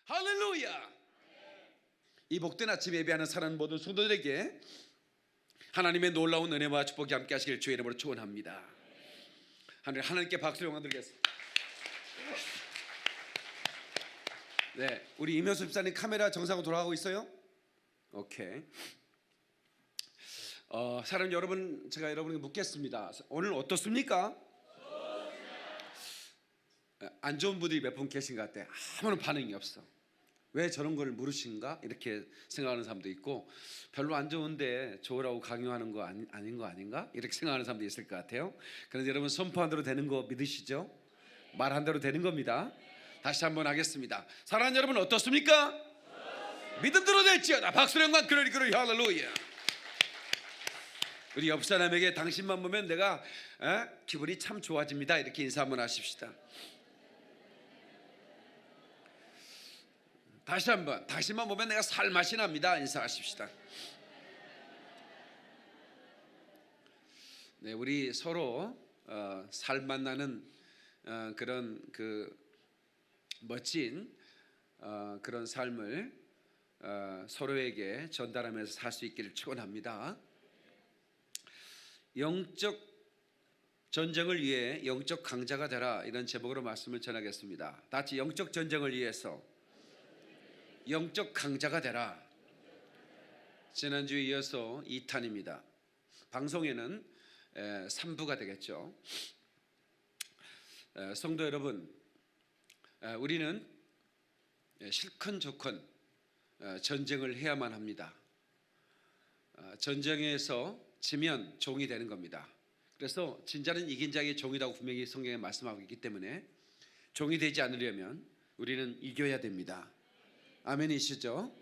할렐루야. 이 복된 아침 예배하는 사랑하는 모든 성도들에게 하나님의 놀라운 은혜와 축복이 함께 하시길 주의 이름으로 축원합니다. 하나님께 박수를 영광 드리겠습니다. 네, 우리 임효수 집사님 카메라 정상으로 돌아가고 있어요? 오케이. 사랑하는 여러분, 제가 여러분에게 묻겠습니다. 오늘 어떻습니까? 안 좋은 분들이 몇 분 계신 것 같아. 아무런 반응이 없어. 왜 저런 걸 물으신가? 이렇게 생각하는 사람도 있고, 별로 안 좋은데 좋으라고 강요하는 거 아닌 거 아닌가? 이렇게 생각하는 사람도 있을 것 같아요. 그런데 여러분, 선포한 대로 되는 거 믿으시죠? 말한 대로 되는 겁니다. 다시 한번 하겠습니다. 사랑하는 여러분, 어떻습니까? 믿음대로 될지어다. 박수로 영광 그러리 할렐루야. 우리 옆 사람에게 당신만 보면 내가 기분이 참 좋아집니다. 이렇게 인사 한번 하십시다. 다시 한번, 당신만 보면 내가 살맛이 납니다. 인사하십시다. 네, 우리 서로 살맛 나는 그런 멋진 그런 삶을 서로에게 전달하면서 살 수 있기를 축원합니다. 영적 전쟁을 위해 영적 강자가 되라, 이런 제목으로 말씀을 전하겠습니다. 다 같이 영적 전쟁을 위해서 영적 강자가 되라. 지난주에 이어서 2탄입니다. 방송에는 3부가 되겠죠. 성도 여러분, 우리는 실컷 좋건 전쟁을 해야만 합니다. 전쟁에서 지면 종이 되는 겁니다. 그래서 진짜는 이긴 자에게 종이라고 분명히 성경에 말씀하고 있기 때문에 종이 되지 않으려면 우리는 이겨야 됩니다. 아멘이시죠?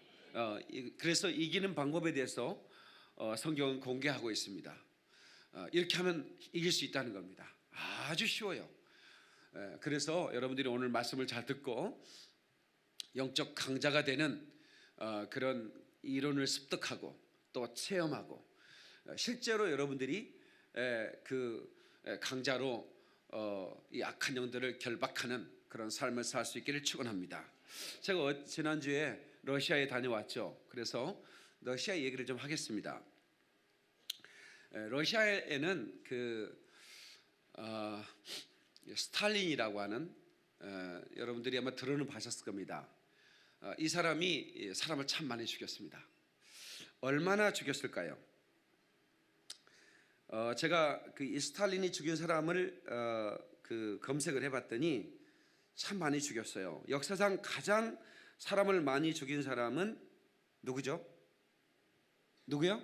그래서 이기는 방법에 대해서 성경은 공개하고 있습니다. 이렇게 하면 이길 수 있다는 겁니다. 아주 쉬워요. 그래서 여러분들이 오늘 말씀을 잘 듣고 영적 강자가 되는 그런 이론을 습득하고 또 체험하고 실제로 여러분들이 강자로 이 악한 영들을 결박하는 그런 삶을 살 수 있기를 축원합니다. 제가 지난주에 러시아에 다녀왔죠. 그래서 러시아 얘기를 좀 하겠습니다. 러시아에는 스탈린이라고 하는 여러분들이 아마 들어는 보셨을 겁니다. 이 사람이 사람을 참 많이 죽였습니다. 얼마나 죽였을까요? 제가 이 스탈린이 죽인 사람을 검색을 해봤더니 참 많이 죽였어요. 역사상 가장 사람을 많이 죽인 사람은 누구죠? 누구요?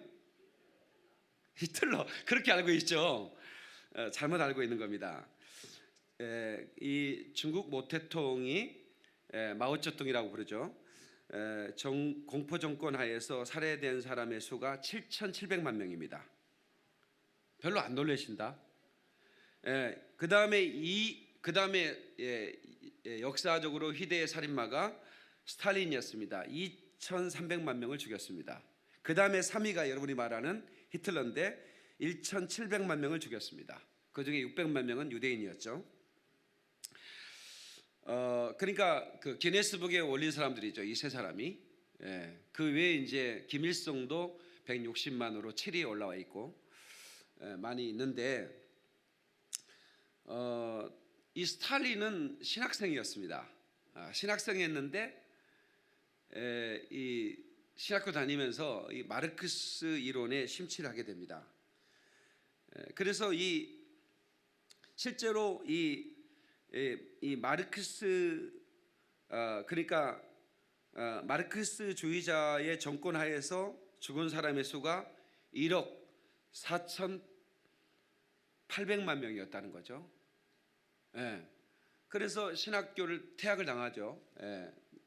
히틀러. 그렇게 알고 있죠. 잘못 알고 있는 겁니다. 이 중국 모태통이 마오쩌둥이라고 부르죠. 공포 정권 하에서 살해된 사람의 수가 7,700만 명입니다. 별로 안 놀라신다. 그 다음에 역사적으로 희대의 살인마가 스탈린이었습니다. 2,300만 명을 죽였습니다. 그 다음에 3위가 여러분이 말하는 히틀러인데 1,700만 명을 죽였습니다. 그 중에 600만 명은 유대인이었죠. 그러니까 기네스북에 올린 사람들이죠. 이 세 사람이. 그 외에 이제 김일성도 160만으로 7위에 올라와 있고 많이 있는데 이 스탈린은 신학생이었습니다. 신학생이었는데 이 신학교 다니면서 이 마르크스 이론에 심취를 하게 됩니다. 그래서 실제로 이 마르크스 그러니까 마르크스주의자의 정권 하에서 죽은 사람의 수가 1억 4,800만 명이었다는 거죠. 그래서 신학교를 퇴학을 당하죠.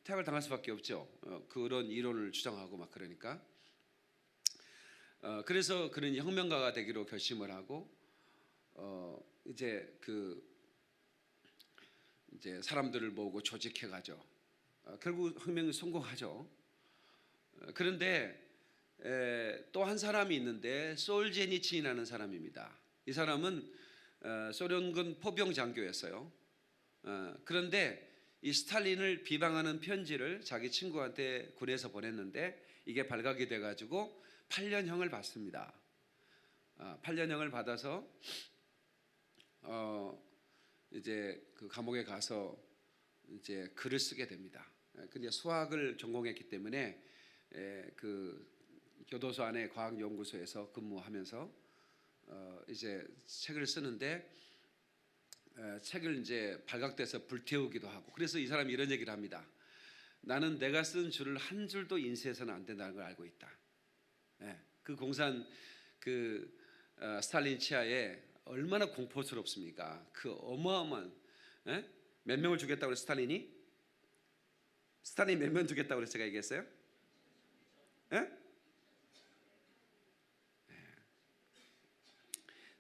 퇴학을 당할 수밖에 없죠. 그런 이론을 주장하고 막 그러니까. 그래서 그는 혁명가가 되기로 결심을 하고 이제 사람들을 모으고 조직해 가죠. 결국 혁명이 성공하죠. 그런데 또 한 사람이 있는데 솔제니친이라는 사람입니다. 이 사람은 소련군 포병 장교였어요. 그런데 이 스탈린을 비방하는 편지를 자기 친구한테 군에서 보냈는데 이게 발각이 돼가지고 8년형을 받습니다. 8년형을 받아서 이제 그 감옥에 가서 이제 글을 쓰게 됩니다. 근데 수학을 전공했기 때문에 그 교도소 안에 과학연구소에서 근무하면서 이제 책을 쓰는데 책을 이제 발각돼서 불태우기도 하고, 그래서 이 사람이 이런 얘기를 합니다. 나는 내가 쓴 줄을 한 줄도 인쇄해서는 안 된다는 걸 알고 있다. 그 공산 그 스탈린 치하에 얼마나 공포스럽습니까? 그 어마어마한 몇 명을 죽였다고 그랬어 스탈린이? 스탈린이 몇 명 죽였다고 그랬어 제가 얘기했어요?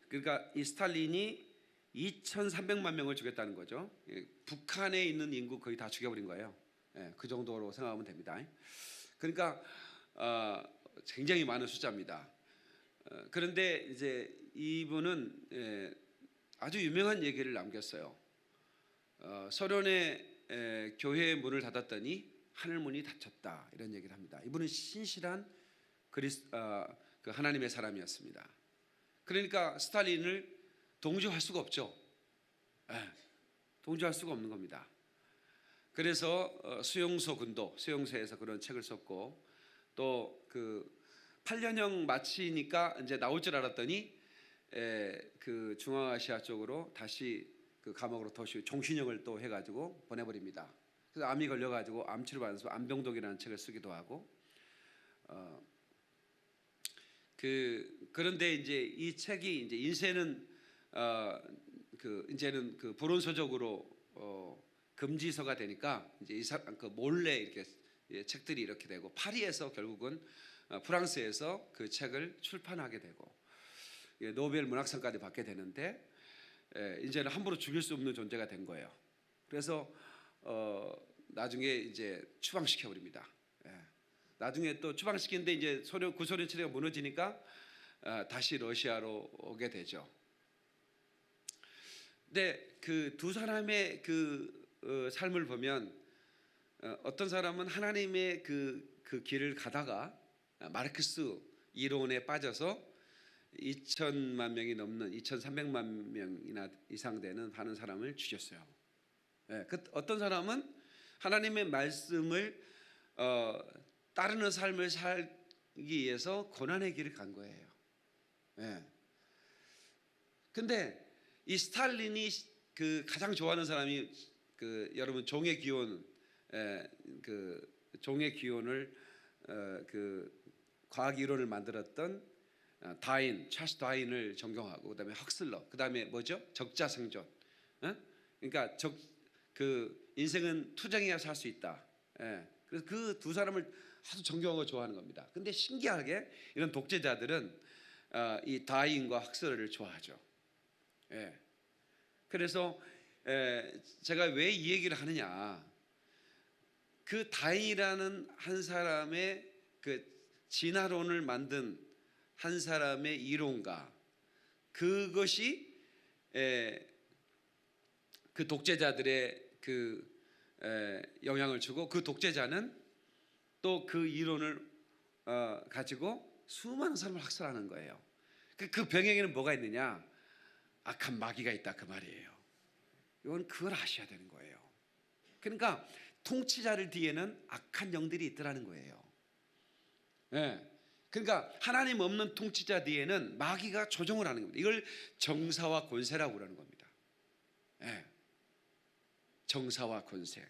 그러니까 이 스탈린이 2,300만 명을 죽였다는 거죠. 북한에 있는 인구 거의 다 죽여버린 거예요. 그 정도로 생각하면 됩니다. 그러니까 굉장히 많은 숫자입니다. 그런데 이제 이분은 아주 유명한 얘기를 남겼어요. 소련의 교회의 문을 닫았더니 하늘 문이 닫혔다, 이런 얘기를 합니다. 이분은 신실한 그 하나님의 사람이었습니다. 그러니까 스탈린을 동조할 수가 없죠. 동조할 수가 없는 겁니다. 그래서 수용소 군도, 수용소에서 그런 책을 썼고, 또 그 8년형 마치니까 이제 나올 줄 알았더니 그 중앙아시아 쪽으로 다시 그 감옥으로 도시 종신형을 또 해가지고 보내버립니다. 그래서 암이 걸려가지고 암치료 받아서 암병독이라는 책을 쓰기도 하고, 그런데 이제 이 책이 이제 인쇄는 이제는 그 불온소적으로 금지서가 되니까 이제 그 몰래 이렇게 책들이 이렇게 되고, 파리에서 결국은 프랑스에서 그 책을 출판하게 되고 노벨 문학상까지 받게 되는데, 이제는 함부로 죽일 수 없는 존재가 된 거예요. 그래서 나중에 이제 추방시켜 버립니다. 나중에 또 추방시키는데 이제 구소련 체제가 무너지니까 다시 러시아로 오게 되죠. 근데 그 두 사람의 그 삶을 보면 어떤 사람은 하나님의 그 길을 가다가 마르크스 이론에 빠져서 2천만 명이 넘는 2,300만 명이나 이상 되는 많은 사람을 죽였어요. 어떤 사람은 하나님의 말씀을 따르는 삶을 살기 위해서 고난의 길을 간 거예요. 근데 이 스탈린이 그 가장 좋아하는 사람이 그 여러분 종의 기원, 그 종의 기원을 그 과학 이론을 만들었던 찰스 다윈을 존경하고, 그다음에 헉슬러, 그다음에 뭐죠? 적자생존. 그러니까 그 인생은 투쟁해야 살 수 있다. 그래서 그 두 사람을 아주 존경하고 좋아하는 겁니다. 근데 신기하게 이런 독재자들은 이 다윈과 헉슬러를 좋아하죠. 그래서 제가 왜 이 얘기를 하느냐, 그 다윈이라는 한 사람의 그 진화론을 만든 한 사람의 이론가, 그것이 그 독재자들의 그 영향을 주고, 그 독재자는 또 그 이론을 가지고 수많은 사람을 학살하는 거예요. 그 병행에는 뭐가 있느냐? 악한 마귀가 있다, 그 말이에요. 이건 그걸 아셔야 되는 거예요. 그러니까 통치자를 뒤에는 악한 영들이 있더라는 거예요. 그러니까 하나님 없는 통치자 뒤에는 마귀가 조종을 하는 겁니다. 이걸 정사와 권세라고 그러는 겁니다. 정사와 권세.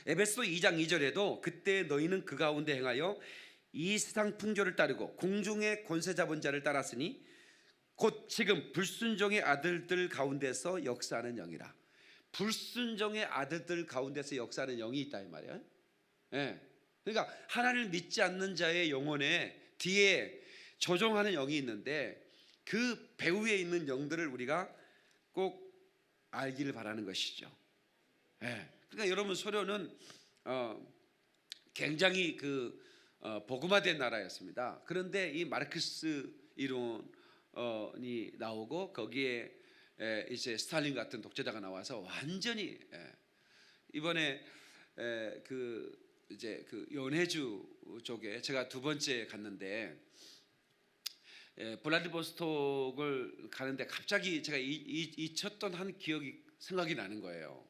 에베소서 2장 2절에도 그때 너희는 그 가운데 행하여 이 세상 풍조를 따르고 공중의 권세 잡은 자를 따랐으니 곧 지금 불순종의 아들들 가운데서 역사하는 영이라. 불순종의 아들들 가운데서 역사하는 영이 있다, 이 말이에요. 그러니까 하나님을 믿지 않는 자의 영혼에 뒤에 조종하는 영이 있는데, 그 배후에 있는 영들을 우리가 꼭 알기를 바라는 것이죠. 그러니까 여러분, 소련은 굉장히 그 복음화된 나라였습니다. 그런데 이 마르크스 이론이 나오고 거기에 이제 스탈린 같은 독재자가 나와서 완전히 이번에 이제 그 연해주 쪽에 제가 두 번째 갔는데 블라디보스톡을 가는데 갑자기 제가 잊혔던 한 기억이 생각이 나는 거예요.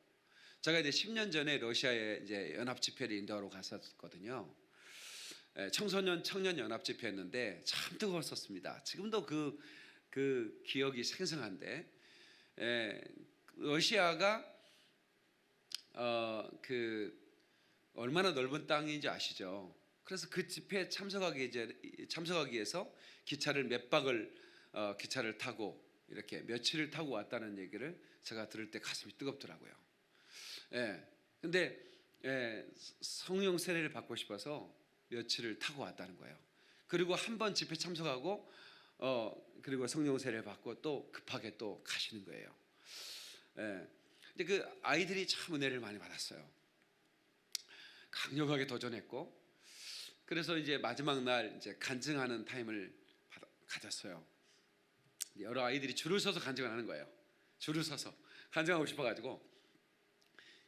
제가 이제 10년 전에 러시아에 이제 연합 집회를 인도하러 갔었거든요. 청소년 청년 연합 집회였는데 참 뜨거웠었습니다. 지금도 그 기억이 생생한데 러시아가 얼마나 넓은 땅인지 아시죠? 그래서 그 집회에 참석하기 위해서 기차를 몇 박을 기차를 타고 이렇게 며칠을 타고 왔다는 얘기를 제가 들을 때 가슴이 뜨겁더라고요. 근데 성령 세례를 받고 싶어서 며칠을 타고 왔다는 거예요. 그리고 한 번 집회 참석하고 그리고 성령 세례를 받고 또 급하게 또 가시는 거예요. 근데 그 아이들이 참 은혜를 많이 받았어요. 강력하게 도전했고, 그래서 이제 마지막 날 이제 간증하는 타임을 가졌어요. 여러 아이들이 줄을 서서 간증을 하는 거예요. 줄을 서서 간증하고 싶어가지고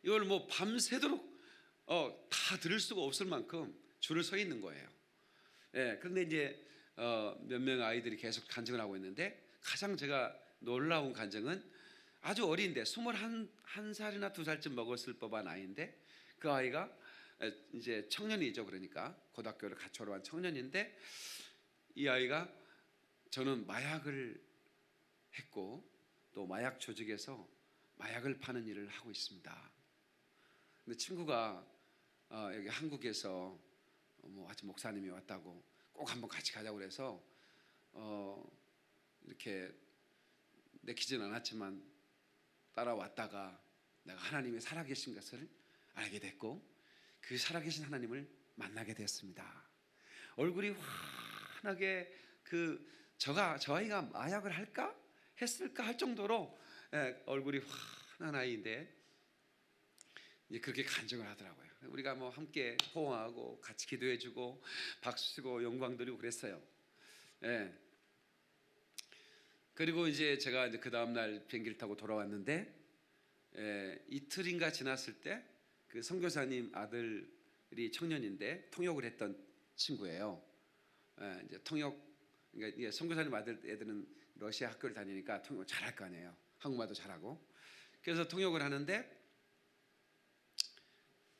이걸 뭐 밤새도록 다 들을 수가 없을 만큼 줄을 서 있는 거예요. 그런데 이제 몇 명 아이들이 계속 간증을 하고 있는데 가장 제가 놀라운 간증은 아주 어린데 21살이나 2살쯤 먹었을 법한 아이인데 그 아이가 이제 청년이죠. 그러니까 고등학교를 같이 졸업한 청년인데 이 아이가 저는 마약을 했고 또 마약 조직에서 마약을 파는 일을 하고 있습니다. 근데 친구가 여기 한국에서 뭐 아직 목사님이 왔다고 꼭 한번 같이 가자고 그래서 이렇게 내키지는 않았지만 따라왔다가 내가 하나님의 살아계신 것을 알게 됐고 그 살아계신 하나님을 만나게 됐습니다. 얼굴이 환하게 저 아이가 마약을 했을까 할 정도로 얼굴이 환한 아이인데 이제 그렇게 간증을 하더라고요. 우리가 뭐 함께 호응하고 같이 기도해주고 박수치고 영광드리고 그랬어요. 그리고 이제 제가 이제 그 다음 날 비행기를 타고 돌아왔는데 이틀인가 지났을 때 그 선교사님 아들이 청년인데 통역을 했던 친구예요. 이제 그러니까 선교사님 아들 애들은 러시아 학교를 다니니까 통역을 잘할 거 아니에요. 한국말도 잘하고. 그래서 통역을 하는데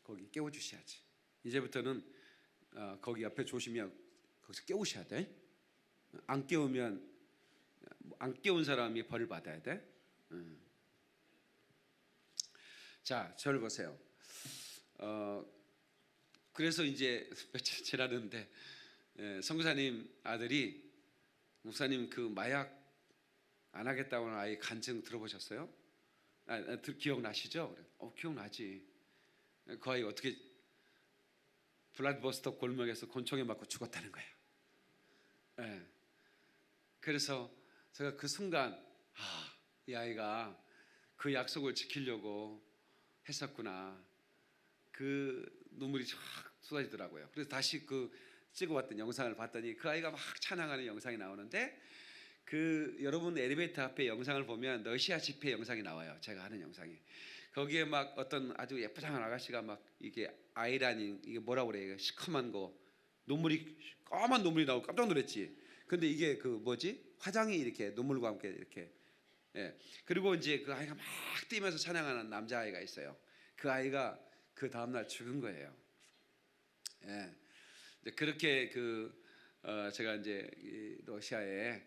거기 깨워주셔야지. 이제부터는 거기 옆에 조심히 거기서 깨우셔야 돼. 안 깨운 사람이 벌을 받아야 돼. 자, 저를 보세요. 그래서 이제 며칠 지났는데 선교사님 아들이 목사님 그 마약 안 하겠다고 하는 아이 간증 들어보셨어요? 기억나시죠? 기억나지. 그 아이 어떻게 블라디보스톡 골목에서 권총에 맞고 죽었다는 거예요. 그래서 제가 그 순간 이 아이가 그 약속을 지키려고 했었구나. 그 눈물이 쫙 쏟아지더라고요. 그래서 다시 그 찍어봤던 영상을 봤더니 그 아이가 막 찬양하는 영상이 나오는데 여러분 엘리베이터 앞에 영상을 보면 러시아 집회 영상이 나와요. 제가 하는 영상이. 거기에 막 어떤 아주 예쁘장한 아가씨가 막 이게 아이라니 이게 뭐라고 그래? 시커먼 거 까만 눈물이 나오고 깜짝 놀랐지. 근데 이게 그 뭐지? 화장이 이렇게 눈물과 함께 이렇게. 그리고 이제 그 아이가 막 뛰면서 찬양하는 남자아이가 있어요. 그 아이가 그 다음날 죽은 거예요. 그렇게 제가 이제 러시아에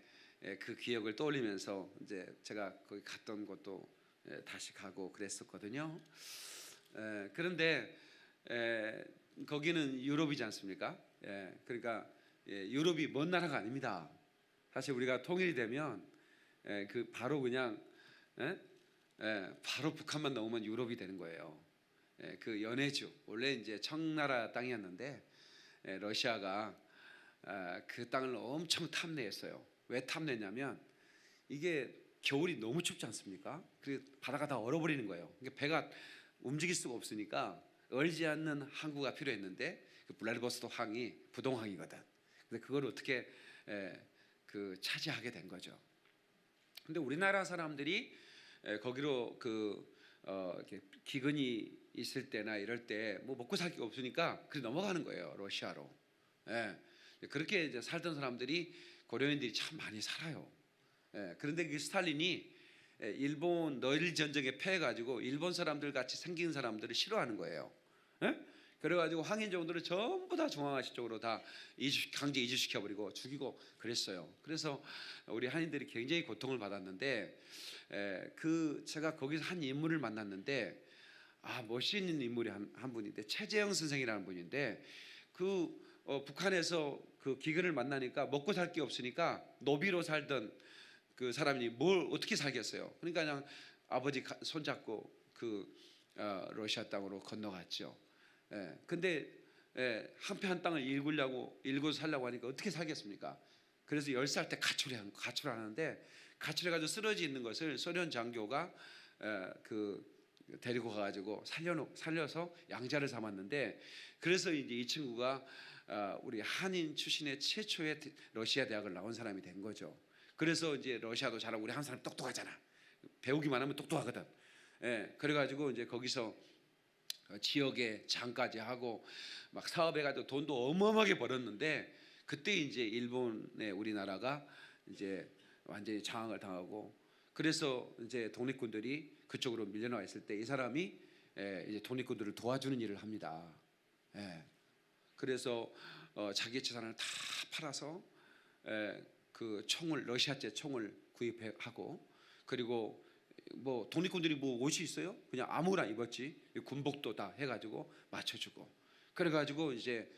그 기억을 떠올리면서 이제 제가 거기 갔던 곳도 다시 가고 그랬었거든요. 그런데 거기는 유럽이지 않습니까? 그러니까 유럽이 먼 나라가 아닙니다. 사실 우리가 통일이 되면 바로 그냥 바로 북한만 넘으면 유럽이 되는 거예요. 그 연해주 원래 이제 청나라 땅이었는데 러시아가 그 땅을 엄청 탐내했어요. 왜 탐내냐면 이게 겨울이 너무 춥지 않습니까? 그래서 바다가 다 얼어버리는 거예요. 그러니까 배가 움직일 수가 없으니까 얼지 않는 항구가 필요했는데 그 블라디보스토크 항이 부동항이거든. 근데 그걸 어떻게 차지하게 된 거죠. 근데 우리나라 사람들이 거기로 이렇게 기근이 있을 때나 이럴 때 뭐 먹고 살 게 없으니까 그래 넘어가는 거예요, 러시아로. 예. 그렇게 이제 살던 사람들이 고려인들이 참 많이 살아요. 예. 그런데 그 스탈린이 일본 너일 전쟁에 패해가지고 일본 사람들 같이 생긴 사람들을 싫어하는 거예요. 예? 그래가지고 황인종들을 전부 다 중앙아시 쪽으로 다 강제 이주시켜버리고 죽이고 그랬어요. 그래서 우리 한인들이 굉장히 고통을 받았는데, 제가 거기서 한 인물을 만났는데, 멋있는 인물이 한 분인데, 최재형 선생이라는 분인데, 북한에서 그 기근을 만나니까 먹고 살 게 없으니까 노비로 살던 그 사람이 뭘 어떻게 살겠어요. 그러니까 그냥 아버지 손잡고 러시아 땅으로 건너갔죠. 근데 한패 한 땅을 일구고 살려고 하니까 어떻게 살겠습니까? 그래서 10살 때 가출하는데, 가출해가지고 쓰러져 있는 것을 소련 장교가 데리고 가가지고 살려서 양자를 삼았는데, 그래서 이제 이 친구가 우리 한인 출신의 최초의 러시아 대학을 나온 사람이 된 거죠. 그래서 이제 러시아도 잘하고, 우리 한 사람 똑똑하잖아. 배우기만 하면 똑똑하거든. 그래가지고 이제 거기서 지역에 장까지 하고 막 사업해가지고 돈도 어마어마하게 벌었는데, 그때 이제 일본에 우리나라가 이제 완전히 장악을 당하고, 그래서 이제 독립군들이 그쪽으로 밀려나와 있을 때 이 사람이 이제 독립군들을 도와주는 일을 합니다. 그래서 자기 재산을 다 팔아서 그 러시아제 총을 구입하고, 그리고 뭐 독립군들이 뭐 옷이 있어요? 그냥 아무거나 입었지. 군복도 다 해가지고 맞춰주고, 그래가지고 이제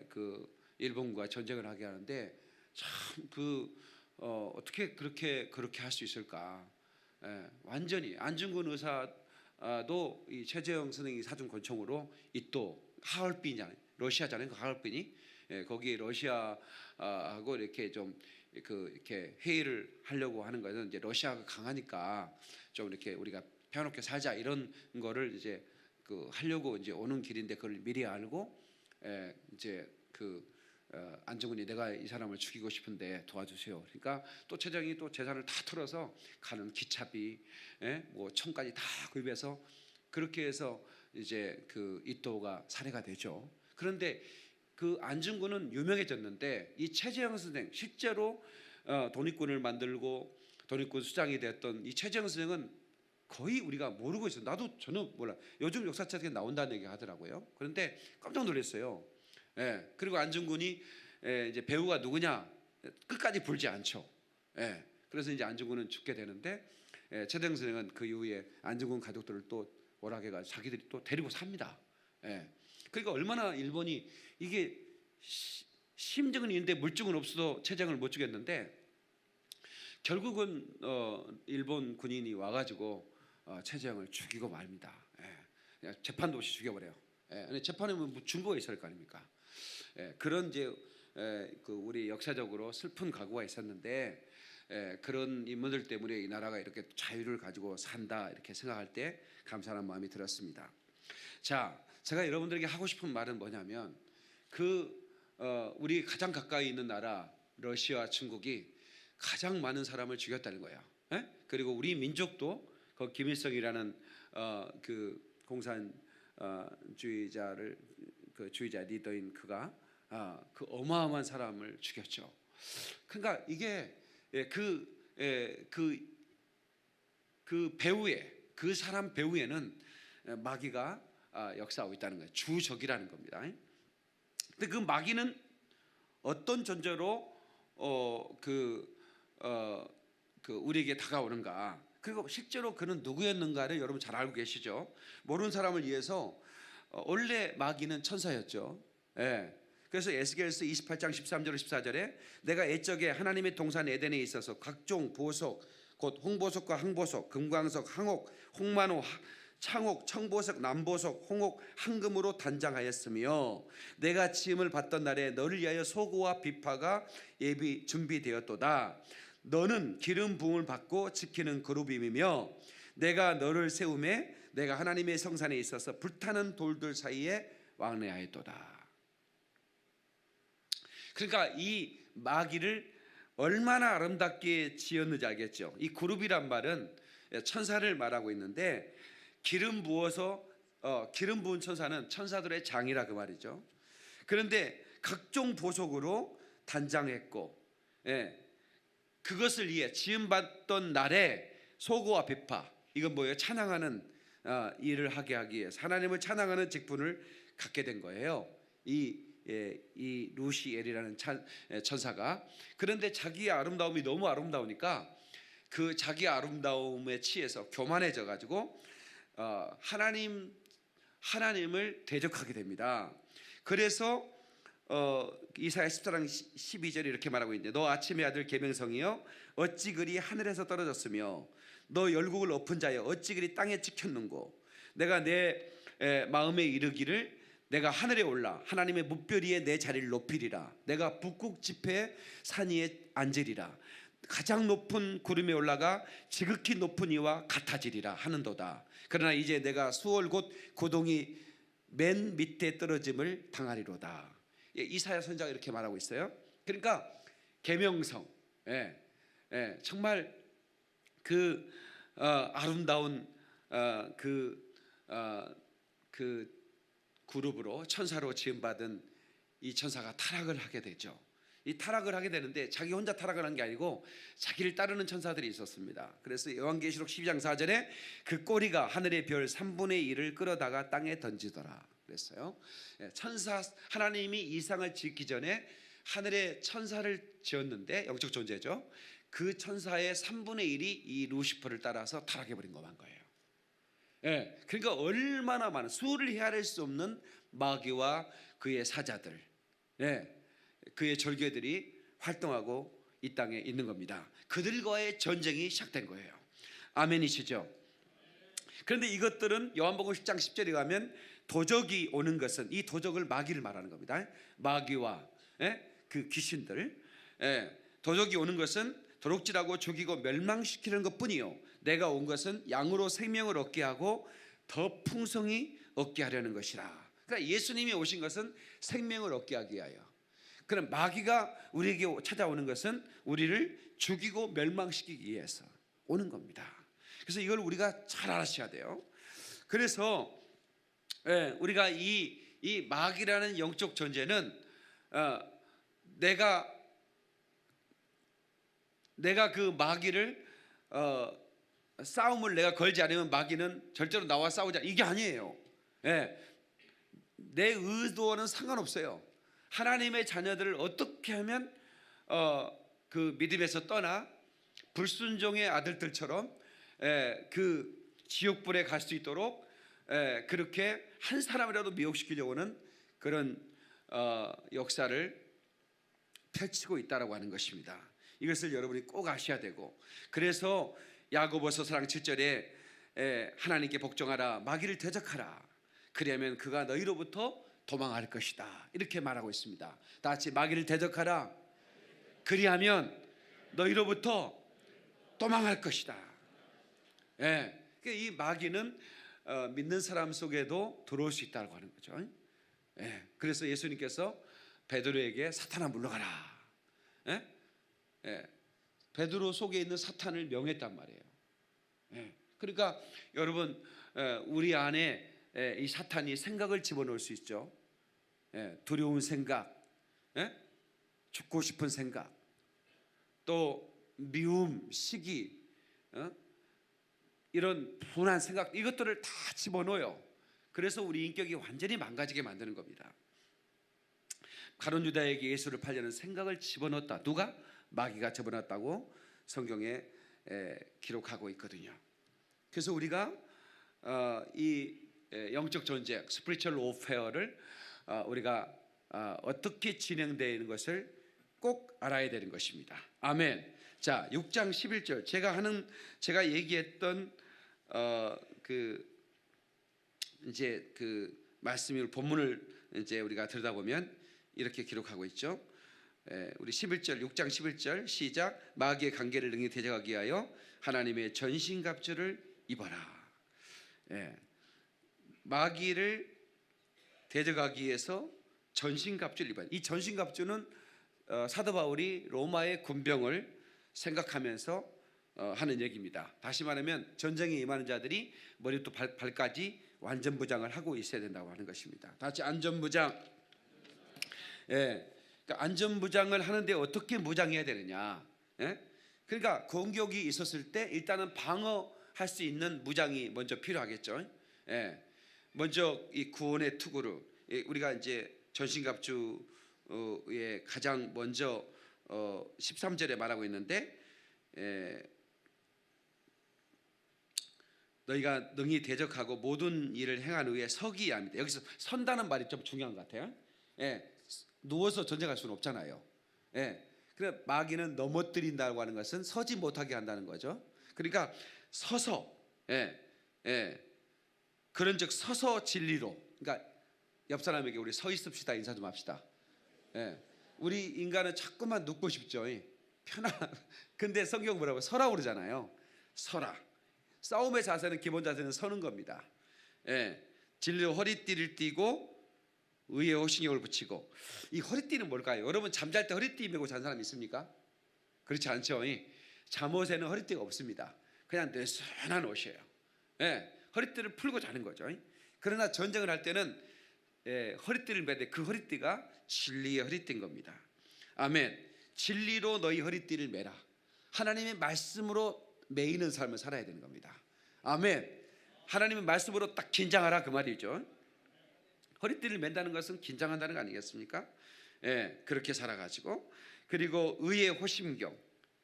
그 일본과 전쟁을 하게 하는데, 참 어떻게 그렇게 할 수 있을까? 완전히 안중근 의사도 이 최재형 선생이 사준 권총으로 이또 하얼빈이잖아요. 러시아잖아요. 그 하얼빈이 거기 러시아하고 이렇게 좀 이렇게 회의를 하려고 하는 것은, 이제 러시아가 강하니까 좀 이렇게 우리가 편하게 살자, 이런 거를 이제 하려고 이제 오는 길인데, 그걸 미리 알고 이제 안중근이 내가 이 사람을 죽이고 싶은데 도와주세요. 그러니까 또 최정이 또 재산을 다 털어서 가는 기차비, 뭐 총까지 다 구입해서 그렇게 해서 이제 이또가 살해가 되죠. 그런데 안중근은 유명해졌는데, 이 최재형 선생, 실제로 독립군을 만들고 독립군 수장이 됐던 이 최재형 선생은 거의 우리가 모르고 있어요. 나도 저는 몰라. 요즘 역사책에 나온다는 얘기 하더라고요. 그런데 깜짝 놀랐어요. 그리고 안중근이 이제 배우가 누구냐 끝까지 불지 않죠. 그래서 이제 안중근은 죽게 되는데, 최재형 선생은 그 이후에 안중근 가족들을 또 오락해가 자기들이 또 데리고 삽니다. 그러니까 얼마나 일본이, 이게 심증은 있는데 물증은 없어도 최재형을 못 죽였는데, 결국은 일본 군인이 와가지고 최재형을 죽이고 말입니다. 그냥 재판도 없이 죽여버려요. 근데 재판에 뭐 증거가 있을 거 아닙니까? 그런 이제 우리 역사적으로 슬픈 과거가 있었는데, 그런 인물들 때문에 이 나라가 이렇게 자유를 가지고 산다, 이렇게 생각할 때 감사한 마음이 들었습니다. 자, 제가 여러분들에게 하고 싶은 말은 뭐냐면, 우리 가장 가까이 있는 나라 러시아와 중국이 가장 많은 사람을 죽였다는 거예요. 그리고 우리 민족도 김일성이라는 공산주의자 리더인 그가 그 어마어마한 사람을 죽였죠. 그러니까 이게 그 사람 배후에는 마귀가 역사하고 있다는 거예요. 주적이라는 겁니다. 근데 그 마귀는 어떤 존재로 우리에게 다가오는가, 그리고 실제로 그는 누구였는가를 여러분 잘 알고 계시죠? 모르는 사람을 위해서, 원래 마귀는 천사였죠. 그래서 에스겔서 28장 13절 14절에 내가 옛적에 하나님의 동산 에덴에 있어서 각종 보석, 곧 홍보석과 항보석, 금광석, 항옥, 홍만호, 창옥, 청보석, 남보석, 홍옥, 황금으로 단장하였으며, 내가 지음을 받던 날에 너를 위하여 소고와 비파가 준비되었도다. 너는 기름 부음을 받고 지키는 그룹임이며, 내가 너를 세우매 내가 하나님의 성산에 있어서 불타는 돌들 사이에 왕래하였도다. 그러니까 이 마귀를 얼마나 아름답게 지었는지 알겠죠? 이 그룹이란 말은 천사를 말하고 있는데, 기름 부어서 기름 부은 천사는 천사들의 장이라 그 말이죠. 그런데 각종 보석으로 단장했고, 예, 그것을 위해 지음받던 날에 소고와 비파, 이건 뭐예요? 찬양하는 일을 하게 하기 위해서 하나님을 찬양하는 직분을 갖게 된 거예요. 이 루시엘이라는 천사가. 그런데 자기의 아름다움이 너무 아름다우니까 그 자기 아름다움에 취해서 교만해져 가지고 하나님을 대적하게 됩니다. 그래서 이사야 14장 12절에 이렇게 말하고 있는데, 너 아침의 아들 계명성이여 어찌 그리 하늘에서 떨어졌으며 너 열국을 엎은 자여 어찌 그리 땅에 찍혔는고, 내가 내 마음에 이르기를 내가 하늘에 올라 하나님의 뭇별 위에 내 자리를 높이리라. 내가 북극 지폐 산 위에 앉으리라. 가장 높은 구름에 올라가 지극히 높은 이와 같아지리라 하는도다. 그러나 이제 내가 수월 곧 고동이 맨 밑에 떨어짐을 당하리로다. 이사야 선지자가 이렇게 말하고 있어요. 그러니까 계명성, 정말 그 아름다운 그 그룹으로 천사로 지음받은 이 천사가 타락을 하게 되죠. 이 타락을 하게 되는데 자기 혼자 타락을 한 게 아니고 자기를 따르는 천사들이 있었습니다. 그래서 요한계시록 12장 4절에 그 꼬리가 하늘의 별 3분의 1을 끌어다가 땅에 던지더라 그랬어요. 천사, 하나님이 이 세상을 짓기 전에 하늘에 천사를 지었는데, 영적 존재죠. 그 천사의 3분의 1이 이 루시퍼를 따라서 타락해버린 것만 거예요. 그러니까 얼마나 많은, 수를 헤아릴 수 없는 마귀와 그의 사자들, 그의 절개들이 활동하고 이 땅에 있는 겁니다. 그들과의 전쟁이 시작된 거예요. 아멘이시죠? 그런데 이것들은 요한복음 10장 10절에 가면 도적이 오는 것은, 이 도적을 마귀를 말하는 겁니다. 마귀와 그 귀신들, 도적이 오는 것은 도둑질하고 죽이고 멸망시키는 것뿐이요 내가 온 것은 양으로 생명을 얻게 하고 더 풍성히 얻게 하려는 것이라. 그러니까 예수님이 오신 것은 생명을 얻게 하기 위하여. 그럼 마귀가 우리에게 찾아오는 것은 우리를 죽이고 멸망시키기 위해서 오는 겁니다. 그래서 이걸 우리가 잘 알아셔야 돼요. 그래서 우리가 이 마귀라는 영적 존재는 내가 그 마귀를 싸움을 내가 걸지 않으면 마귀는 절대로 나와 싸우자, 이게 아니에요. 내 의도와는 상관없어요. 하나님의 자녀들을 어떻게 하면 그 믿음에서 떠나 불순종의 아들들처럼 그 지옥불에 갈 수 있도록 그렇게 한 사람이라도 미혹시키려고는 그런 역사를 펼치고 있다라고 하는 것입니다. 이것을 여러분이 꼭 아셔야 되고, 그래서 야고보서 4장 7절에 하나님께 복종하라, 마귀를 대적하라, 그러면 그가 너희로부터 도망할 것이다, 이렇게 말하고 있습니다. 다 같이 마귀를 대적하라, 그리하면 너희로부터 도망할 것이다. 이 마귀는 믿는 사람 속에도 들어올 수 있다고 하는 거죠. 그래서 예수님께서 베드로에게 사탄아 물러가라, 베드로 속에 있는 사탄을 명했단 말이에요. 그러니까 여러분, 우리 안에 이 사탄이 생각을 집어넣을 수 있죠. 두려운 생각, 죽고 싶은 생각, 또 미움, 시기, 이런 분한 생각, 이것들을 다 집어넣어요. 그래서 우리 인격이 완전히 망가지게 만드는 겁니다. 가룟 유다에게 예수를 팔려는 생각을 집어넣었다. 누가? 마귀가 집어넣었다고 성경에 기록하고 있거든요. 그래서 우리가 이 영적 전쟁, 스피리추얼 워페어를 우리가 어떻게 진행되는 것을 꼭 알아야 되는 것입니다. 아멘. 자, 6장 11절 제가 얘기했던 이제 그 말씀을, 본문을 이제 우리가 들여다보면 이렇게 기록하고 있죠. 우리 11절, 6장 11절 시작. 마귀의 관계를 능히 대적하기 위하여 하나님의 전신갑주를 입어라. 마귀를 대적하기 위해서 전신갑주를 입어라. 이 전신갑주는 사도 바울이 로마의 군병을 생각하면서 하는 얘기입니다. 다시 말하면 전쟁에 임하는 자들이 머리부터 발까지 완전무장을 하고 있어야 된다고 하는 것입니다. 다 같이 안전무장. 예, 그러니까 안전무장을 하는데 어떻게 무장해야 되느냐? 예? 그러니까 공격이 있었을 때 일단은 방어할 수 있는 무장이 먼저 필요하겠죠. 예, 먼저 이 구원의 투구를 우리가 이제 전신갑주의 가장 먼저 13절에 말하고 있는데, 너희가 능히 대적하고 모든 일을 행한 후에 서기야 합니다. 여기서 선다는 말이 좀 중요한 것 같아요. 누워서 전쟁할 수는 없잖아요. 그래 마귀는 넘어뜨린다고 하는 것은 서지 못하게 한다는 거죠. 그러니까 서서, 그런즉 서서 진리로. 그러니까 옆 사람에게 우리 서 있읍시다 인사 좀 합시다. 우리 인간은 자꾸만 눕고 싶죠. 근데 성경 뭐라고 서라 그러잖아요. 서라. 싸움의 자세는 기본 자세는 서는 겁니다. 진리로 허리띠를 띠고 의의 호신경을 붙이고. 이 허리띠는 뭘까요? 여러분 잠잘 때 허리띠 메고 잔 사람 있습니까? 그렇지 않죠. 잠옷에는 허리띠가 없습니다. 그냥 느슨한 옷이에요. 허리띠를 풀고 자는 거죠. 그러나 전쟁을 할 때는 허리띠를 매되 그 허리띠가 진리의 허리띠인 겁니다. 아멘. 진리로 너희 허리띠를 매라. 하나님의 말씀으로 매이는 삶을 살아야 되는 겁니다. 아멘. 하나님의 말씀으로 딱 긴장하라 그 말이죠. 허리띠를 맨다는 것은 긴장한다는 거 아니겠습니까? 그렇게 살아가지고. 그리고 의의 호심경.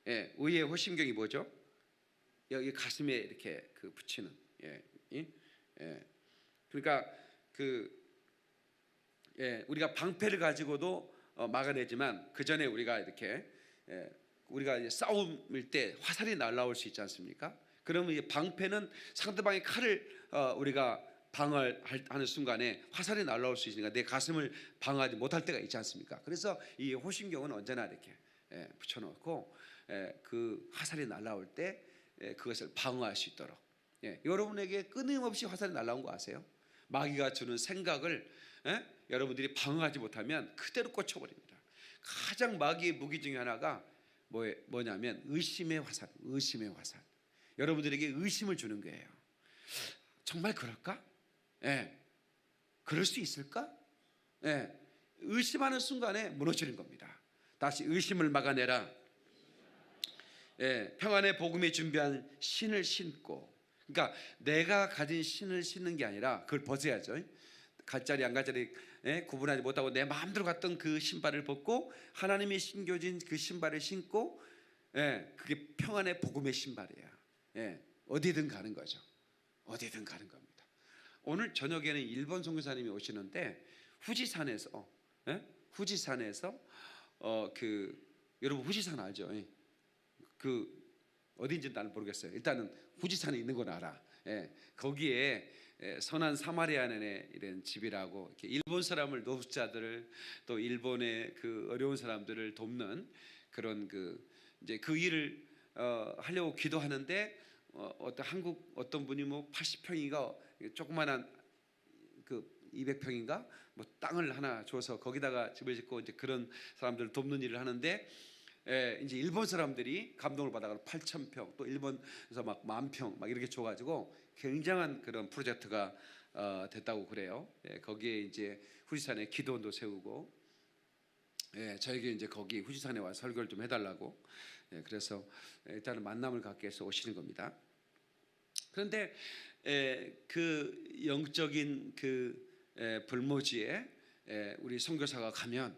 의의 호심경이 뭐죠? 여기 가슴에 이렇게 붙이는. 그러니까 우리가 방패를 가지고도 막아내지만 그 전에 우리가 이렇게 우리가 이제 싸움일 때 화살이 날라올 수 있지 않습니까? 그러면 이 방패는 상대방의 칼을 우리가 방어하는 순간에 화살이 날라올 수 있으니까 내 가슴을 방어하지 못할 때가 있지 않습니까? 그래서 이 호신경은 언제나 이렇게 붙여놓고 그 화살이 날라올 때 그것을 방어할 수 있도록. 여러분에게 끊임없이 화살이 날라온 거 아세요? 마귀가 주는 생각을 여러분들이 방어하지 못하면 그대로 꽂혀버립니다. 가장 마귀의 무기 중에 하나가 뭐냐면 의심의 화살. 의심의 화살. 여러분들에게 의심을 주는 거예요. 정말 그럴까? 그럴 수 있을까? 의심하는 순간에 무너지는 겁니다. 다시 의심을 막아내라. 평안의 복음이 준비한 신을 신고. 그러니까 내가 가진 신을 신는 게 아니라 그걸 벗어야죠. 갈자리 안 갈자리 구분하지 못하고 내 마음대로 갔던 그 신발을 벗고 하나님이 신겨진 그 신발을 신고, 그게 평안의 복음의 신발이에요. 어디든 가는 거죠. 어디든 가는 겁니다. 오늘 저녁에는 일본 선교사님이 오시는데 후지산에서 여러분 후지산 알죠? 어딘지 나는 모르겠어요. 일단은 후지산에 있는 건 알아. 거기에 선한 사마리아인의 이런 집이라고, 이렇게 일본 사람을 노숙자들을 또 일본의 그 어려운 사람들을 돕는 그런 이제 그 일을 하려고 기도하는데 한국 어떤 분이 뭐 80평인가 조그만한 200평인가 뭐 땅을 하나 줘서 거기다가 집을 짓고 이제 그런 사람들을 돕는 일을 하는데, 이제 일본 사람들이 감동을 받아서 8,000평 또 일본에서 막 10,000평 막 이렇게 줘가지고 굉장한 그런 프로젝트가 됐다고 그래요. 거기에 이제 후지산에 기도원도 세우고, 저에게 이제 거기 후지산에 와서 설교를 좀 해달라고, 그래서 일단은 만남을 갖기 위해서 오시는 겁니다. 그런데 그 영적인 불모지에 우리 선교사가 가면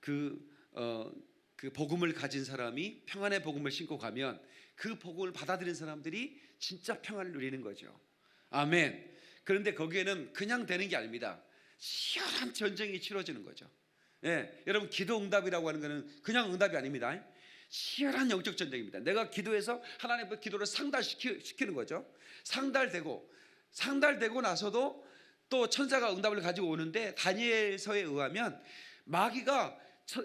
그 복음을 가진 사람이 평안의 복음을 신고 가면 그 복음을 받아들인 사람들이 진짜 평안을 누리는 거죠. 아멘. 그런데 거기에는 그냥 되는 게 아닙니다. 치열한 전쟁이 치러지는 거죠. 여러분 기도 응답이라고 하는 것은 그냥 응답이 아닙니다. 치열한 영적 전쟁입니다. 내가 기도해서 하나님 앞에 기도를 상달시키는 거죠. 상달되고 나서도 또 천사가 응답을 가지고 오는데 다니엘서에 의하면 마귀가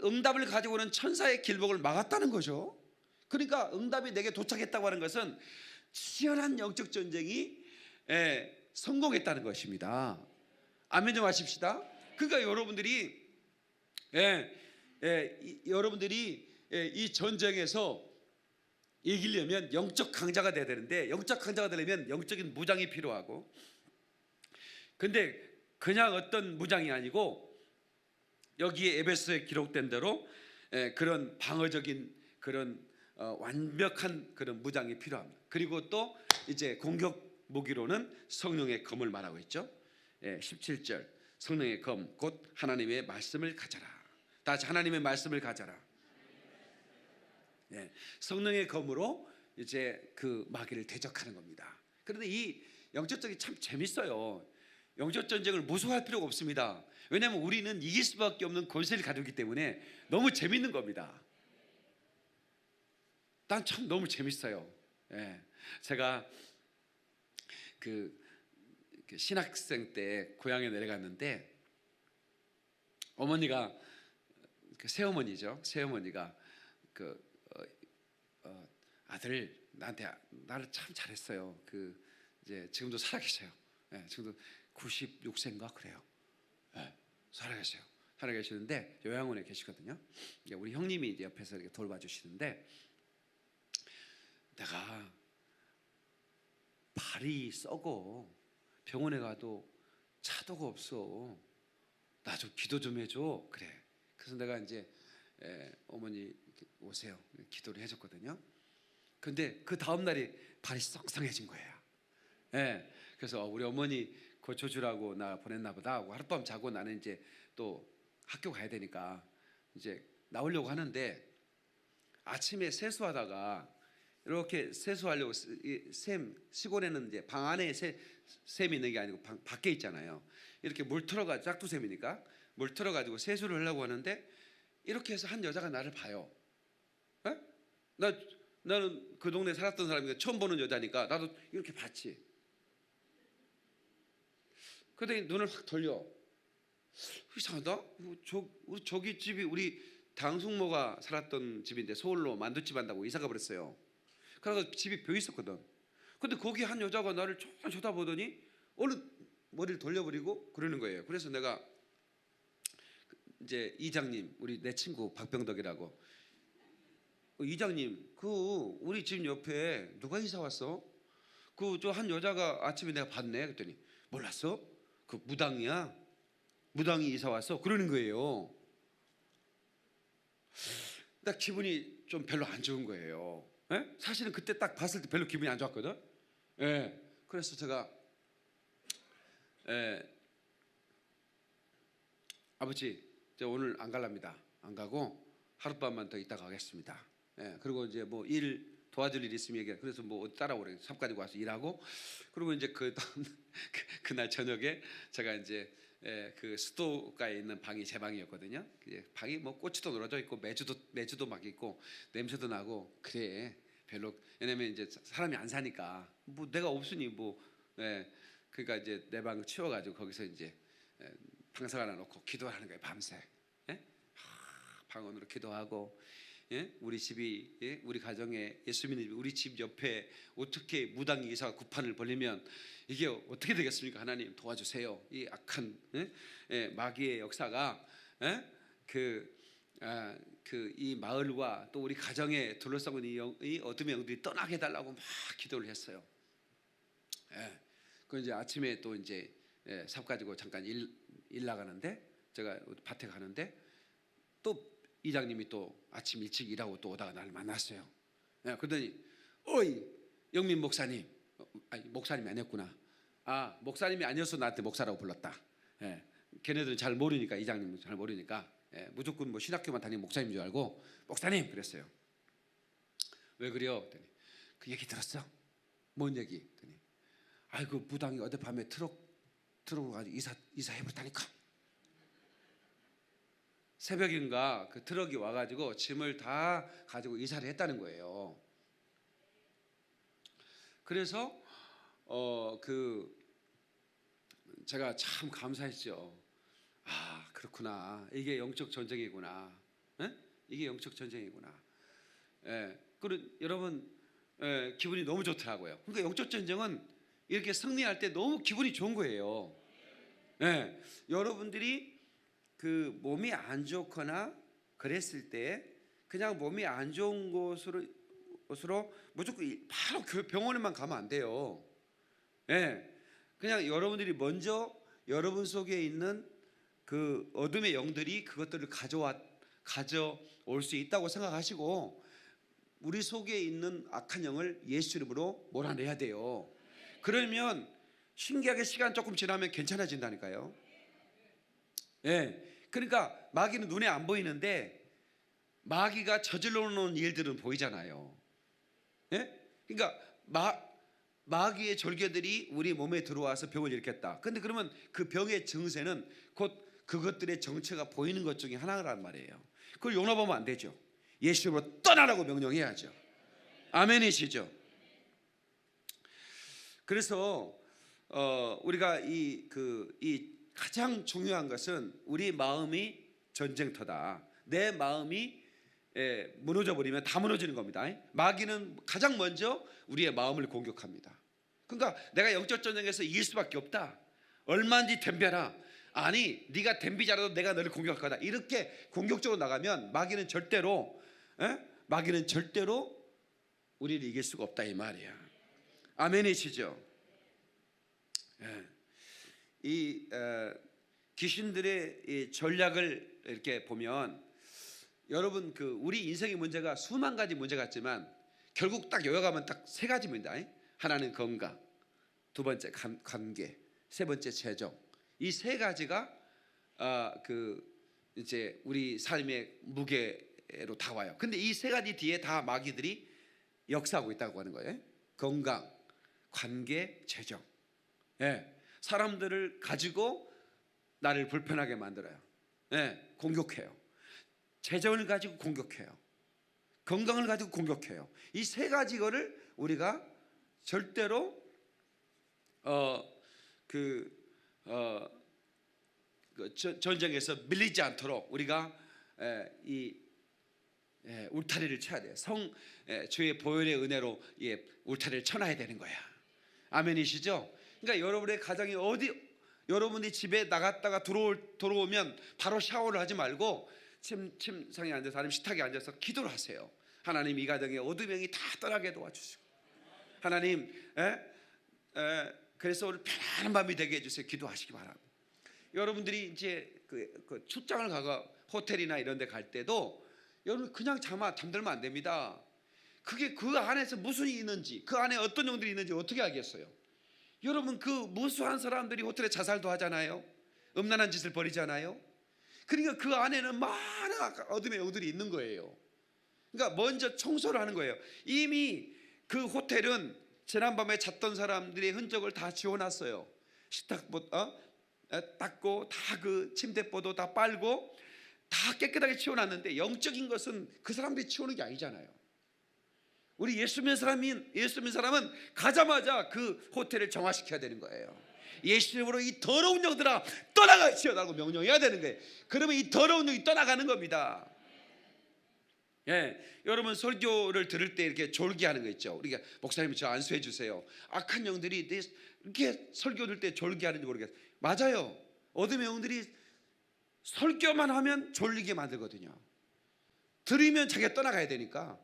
응답을 가지고 오는 천사의 길목을 막았다는 거죠. 그러니까 응답이 내게 도착했다고 하는 것은 치열한 영적 전쟁이 성공했다는 것입니다. 아멘 좀 하십시다. 그러니까 여러분들이 이 전쟁에서 이기려면 영적 강자가 돼야 되는데, 영적 강자가 되려면 영적인 무장이 필요하고, 근데 그냥 어떤 무장이 아니고 여기에 에베소에 기록된 대로 그런 방어적인 그런 완벽한 그런 무장이 필요합니다. 그리고 또 이제 공격 무기로는 성령의 검을 말하고 있죠. 17절 성령의 검 곧 하나님의 말씀을 가져라. 다 같이 하나님의 말씀을 가져라. 성령의 검으로 이제 그 마귀를 대적하는 겁니다. 그런데 이 영적 전쟁이 참 재밌어요. 영적 전쟁을 무서워할 필요가 없습니다. 왜냐하면 우리는 이길 수밖에 없는 권세를 가지고 있기 때문에 너무 재밌는 겁니다. 난 참 너무 재밌어요. 제가 그 신학생 때 고향에 내려갔는데 어머니가 새어머니죠. 새어머니가 아들 나한테 나를 참 잘했어요. 이제 지금도 살아계셔요. 지금도 96세인가 그래요. 살아계세요. 살아계시는데 요양원에 계시거든요. 우리 형님이 이제 옆에서 이렇게 돌봐주시는데 내가 발이 썩어 병원에 가도 차도가 없어. 나 좀 기도 좀 해줘. 그래. 그래서 내가 이제 어머니 오세요. 기도를 해줬거든요. 근데 그 다음 날이 발이 썩상해진 거예요. 그래서 우리 어머니 고쳐주라고 나 보냈나 보다 하고 하룻밤 자고 나는 이제 또 학교 가야 되니까 이제 나오려고 하는데 아침에 세수하다가 이렇게 세수하려고 샘 시골에는 이제 방 안에 샘이 있는 게 아니고 방 밖에 있잖아요. 이렇게 물 틀어가 짝두샘이니까 물 틀어가지고 세수를 하려고 하는데 이렇게 해서 한 여자가 나를 봐요. 나는 그 동네 살았던 사람이니까 처음 보는 여자니까 나도 이렇게 봤지. 그러더니 눈을 확 돌려. 이상하다. 우리 저기 집이 우리 당숙모가 살았던 집인데 서울로 만두집 한다고 이사가 버렸어요. 그래서 집이 벼 있었거든. 근데 거기 한 여자가 나를 쭉 쳐다보더니 어느 머리를 돌려버리고 그러는 거예요. 그래서 내가 이제 이장님, 내 친구 박병덕이라고, 이장님, 우리 집 옆에 누가 이사 왔어? 저 한 여자가 아침에 내가 봤네. 그랬더니 몰랐어? 무당이야. 무당이 이사 왔어. 그러는 거예요. 나 기분이 좀 별로 안 좋은 거예요. 사실은 그때 딱 봤을 때 별로 기분이 안 좋았거든. 그래서 제가 아버지, 저 오늘 안 갈랍니다. 안 가고 하룻밤만 더 있다 가겠습니다. 그리고 이제 뭐 일 도와줄 일 있으면 얘기해. 그래서 뭐 어디 따라오래. 삽 가지고 와서 일하고, 그리고 이제 그날 저녁에 제가 이제 그 수도가에 있는 방이 제 방이었거든요. 방이 뭐 꽃도 늘어져 있고 매주도 막 있고 냄새도 나고 그래. 별로, 왜냐면 이제 사람이 안 사니까 뭐 내가 없으니 뭐 그러니까 이제 내 방 치워가지고 거기서 이제 방석 하나 놓고 기도하는 거예요. 밤새. 방언으로 기도하고. 우리 집이 우리 가정에 예수 믿는 집이 우리 집 옆에 어떻게 무당이 이사가 구판을 벌리면 이게 어떻게 되겠습니까? 하나님 도와주세요. 이 악한 마귀의 역사가 이 마을과 또 우리 가정에 둘러싸고 있는 이 어둠의 영들이 떠나게 해달라고 막 기도를 했어요. 그 이제 아침에 또 이제 삽 가지고 잠깐 일 나가는데, 제가 밭에 가는데 또 이장님이 또 아침 일찍 일하고 또 오다가 나를 만났어요. 그러더니 어이 영민 목사님, 아니 목사님이 아니었구나. 목사님이 아니어서 나한테 목사라고 불렀다. 걔네들은 잘 모르니까, 이장님은 잘 모르니까 무조건 뭐 신학교만 다니는 목사님인 줄 알고 목사님 그랬어요. 왜 그래요? 그랬더니 그 얘기 들었어? 뭔 얘기? 그랬더니 그 무당이 어젯밤에 트럭으로 가지고 이사 해버렸다니까. 새벽인가 그 트럭이 와가지고 짐을 다 가지고 이사를 했다는 거예요. 그래서 제가 참 감사했죠. 그렇구나. 이게 영적 전쟁이구나. 이게 영적 전쟁이구나. 그리고 여러분 기분이 너무 좋더라고요. 그러니까 영적 전쟁은 이렇게 승리할 때 너무 기분이 좋은 거예요. 여러분들이 그 몸이 안 좋거나 그랬을 때 그냥 몸이 안 좋은 곳으로 무조건 바로 병원에만 가면 안 돼요. 그냥 여러분들이 먼저 여러분 속에 있는 그 어둠의 영들이 그것들을 가져올 수 있다고 생각하시고 우리 속에 있는 악한 영을 예수 이름으로 몰아내야 돼요. 그러면 신기하게 시간 조금 지나면 괜찮아진다니까요. 예. 그러니까 마귀는 눈에 안 보이는데 마귀가 저질러 놓은 일들은 보이잖아요. 예? 그러니까 마귀의 절개들이 우리 몸에 들어와서 병을 일으켰다. 근데 그러면 그 병의 증세는 곧 그것들의 정체가 보이는 것 중에 하나란 말이에요. 그걸 용납하면 안 되죠. 예수로 떠나라고 명령해야죠. 아멘이시죠? 그래서 우리가 이 가장 중요한 것은 우리 마음이 전쟁터다. 내 마음이 무너져 버리면 다 무너지는 겁니다. 마귀는 가장 먼저 우리의 마음을 공격합니다. 그러니까 내가 영적 전쟁에서 이길 수밖에 없다. 얼마든지 덤벼라. 아니 네가 덤비자라도 내가 너를 공격할 거다. 이렇게 공격적으로 나가면 마귀는 절대로 우리를 이길 수가 없다 이 말이야. 아멘이시죠? 이 귀신들의 이 전략을 이렇게 보면 여러분 우리 인생의 문제가 수만 가지 문제가 있지만 결국 딱 요약하면 딱 세 가지입니다. 하나는 건강, 두 번째 관계, 세 번째 재정. 이 세 가지가 이제 우리 삶의 무게로 다와요. 근데 이 세 가지 뒤에 다 마귀들이 역사하고 있다고 하는 거예요. 건강, 관계, 재정. 사람들을 가지고 나를 불편하게 만들어요. 공격해요. 재정을 가지고 공격해요. 건강을 가지고 공격해요. 이 세 가지 거를 우리가 절대로 전쟁에서 밀리지 않도록 우리가 이 울타리를 쳐야 돼요. 주의 보혈의 은혜로 울타리를 쳐놔야 되는 거야. 아멘이시죠? 그러니까 여러분의 가정이 여러분이 집에 나갔다가 들어오면 바로 샤워를 하지 말고 침상에 앉아서 아니면 식탁에 앉아서 기도를 하세요. 하나님 이 가정의 어둠의 영이 다 떠나게 도와주시고 하나님 그래서 오늘 편안한 밤이 되게 해주세요. 기도하시기 바랍니다. 여러분들이 이제 그 출장을 가가 호텔이나 이런 데 갈 때도 여러분 그냥 잠들면 안 됩니다. 그게 그 안에서 무슨 일이 있는지 그 안에 어떤 영들이 있는지 어떻게 알겠어요? 여러분 그 무수한 사람들이 호텔에 자살도 하잖아요. 음란한 짓을 벌이잖아요. 그러니까 그 안에는 많은 어둠의 영들이 있는 거예요. 그러니까 먼저 청소를 하는 거예요. 이미 그 호텔은 지난밤에 잤던 사람들의 흔적을 다 지워놨어요. 식탁부터 닦고 다 그 침대보도 다 빨고 다 깨끗하게 치워놨는데 영적인 것은 그 사람들이 치우는 게 아니잖아요. 우리 예수 믿는 사람은 가자마자 그 호텔을 정화시켜야 되는 거예요. 예수 이름으로 이 더러운 영들아 떠나가시오라고 명령해야 되는 거예요. 그러면 이 더러운 영이 떠나가는 겁니다. 여러분 설교를 들을 때 이렇게 졸기하는 거 있죠. 우리가 목사님 저 안수해 주세요. 악한 영들이 이렇게 설교 들을 때 졸기하는지 모르겠어요. 맞아요. 어둠의 영들이 설교만 하면 졸리게 만들거든요. 들으면 자기가 떠나가야 되니까.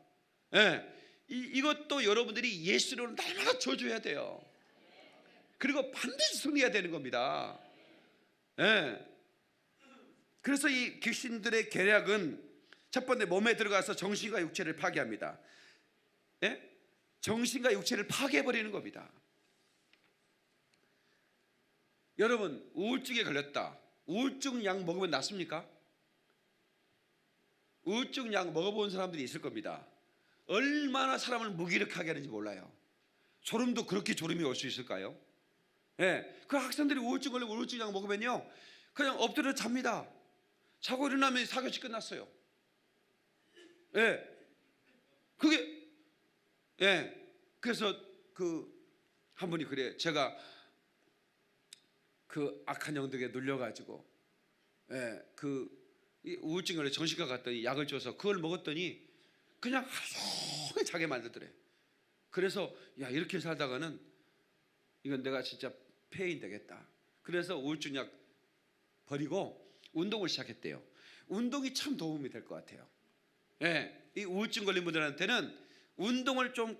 이것도 여러분들이 예수로 날마다 저주해야 돼요. 그리고 반드시 승리해야 되는 겁니다. 그래서 이 귀신들의 계략은 첫 번째 몸에 들어가서 정신과 육체를 파괴합니다. 정신과 육체를 파괴해버리는 겁니다. 여러분 우울증에 걸렸다. 우울증 약 먹으면 낫습니까? 우울증 약 먹어본 사람들이 있을 겁니다. 얼마나 사람을 무기력하게 하는지 몰라요. 졸음도 그렇게 졸음이 올 수 있을까요? 그 학생들이 우울증 걸리고 우울증 약 먹으면요 그냥 엎드려 잡니다. 자고 일어나면 사교시 끝났어요. 그게 그래서 한 분이 그래요. 제가 그 악한 영들에 눌려가지고 우울증을 정신과 갔더니 약을 줘서 그걸 먹었더니 그냥 하루 종일 자게 만들더래. 그래서 야 이렇게 살다가는 이건 내가 진짜 폐인 되겠다. 그래서 우울증 약 버리고 운동을 시작했대요. 운동이 참 도움이 될 것 같아요. 이 우울증 걸린 분들한테는 운동을 좀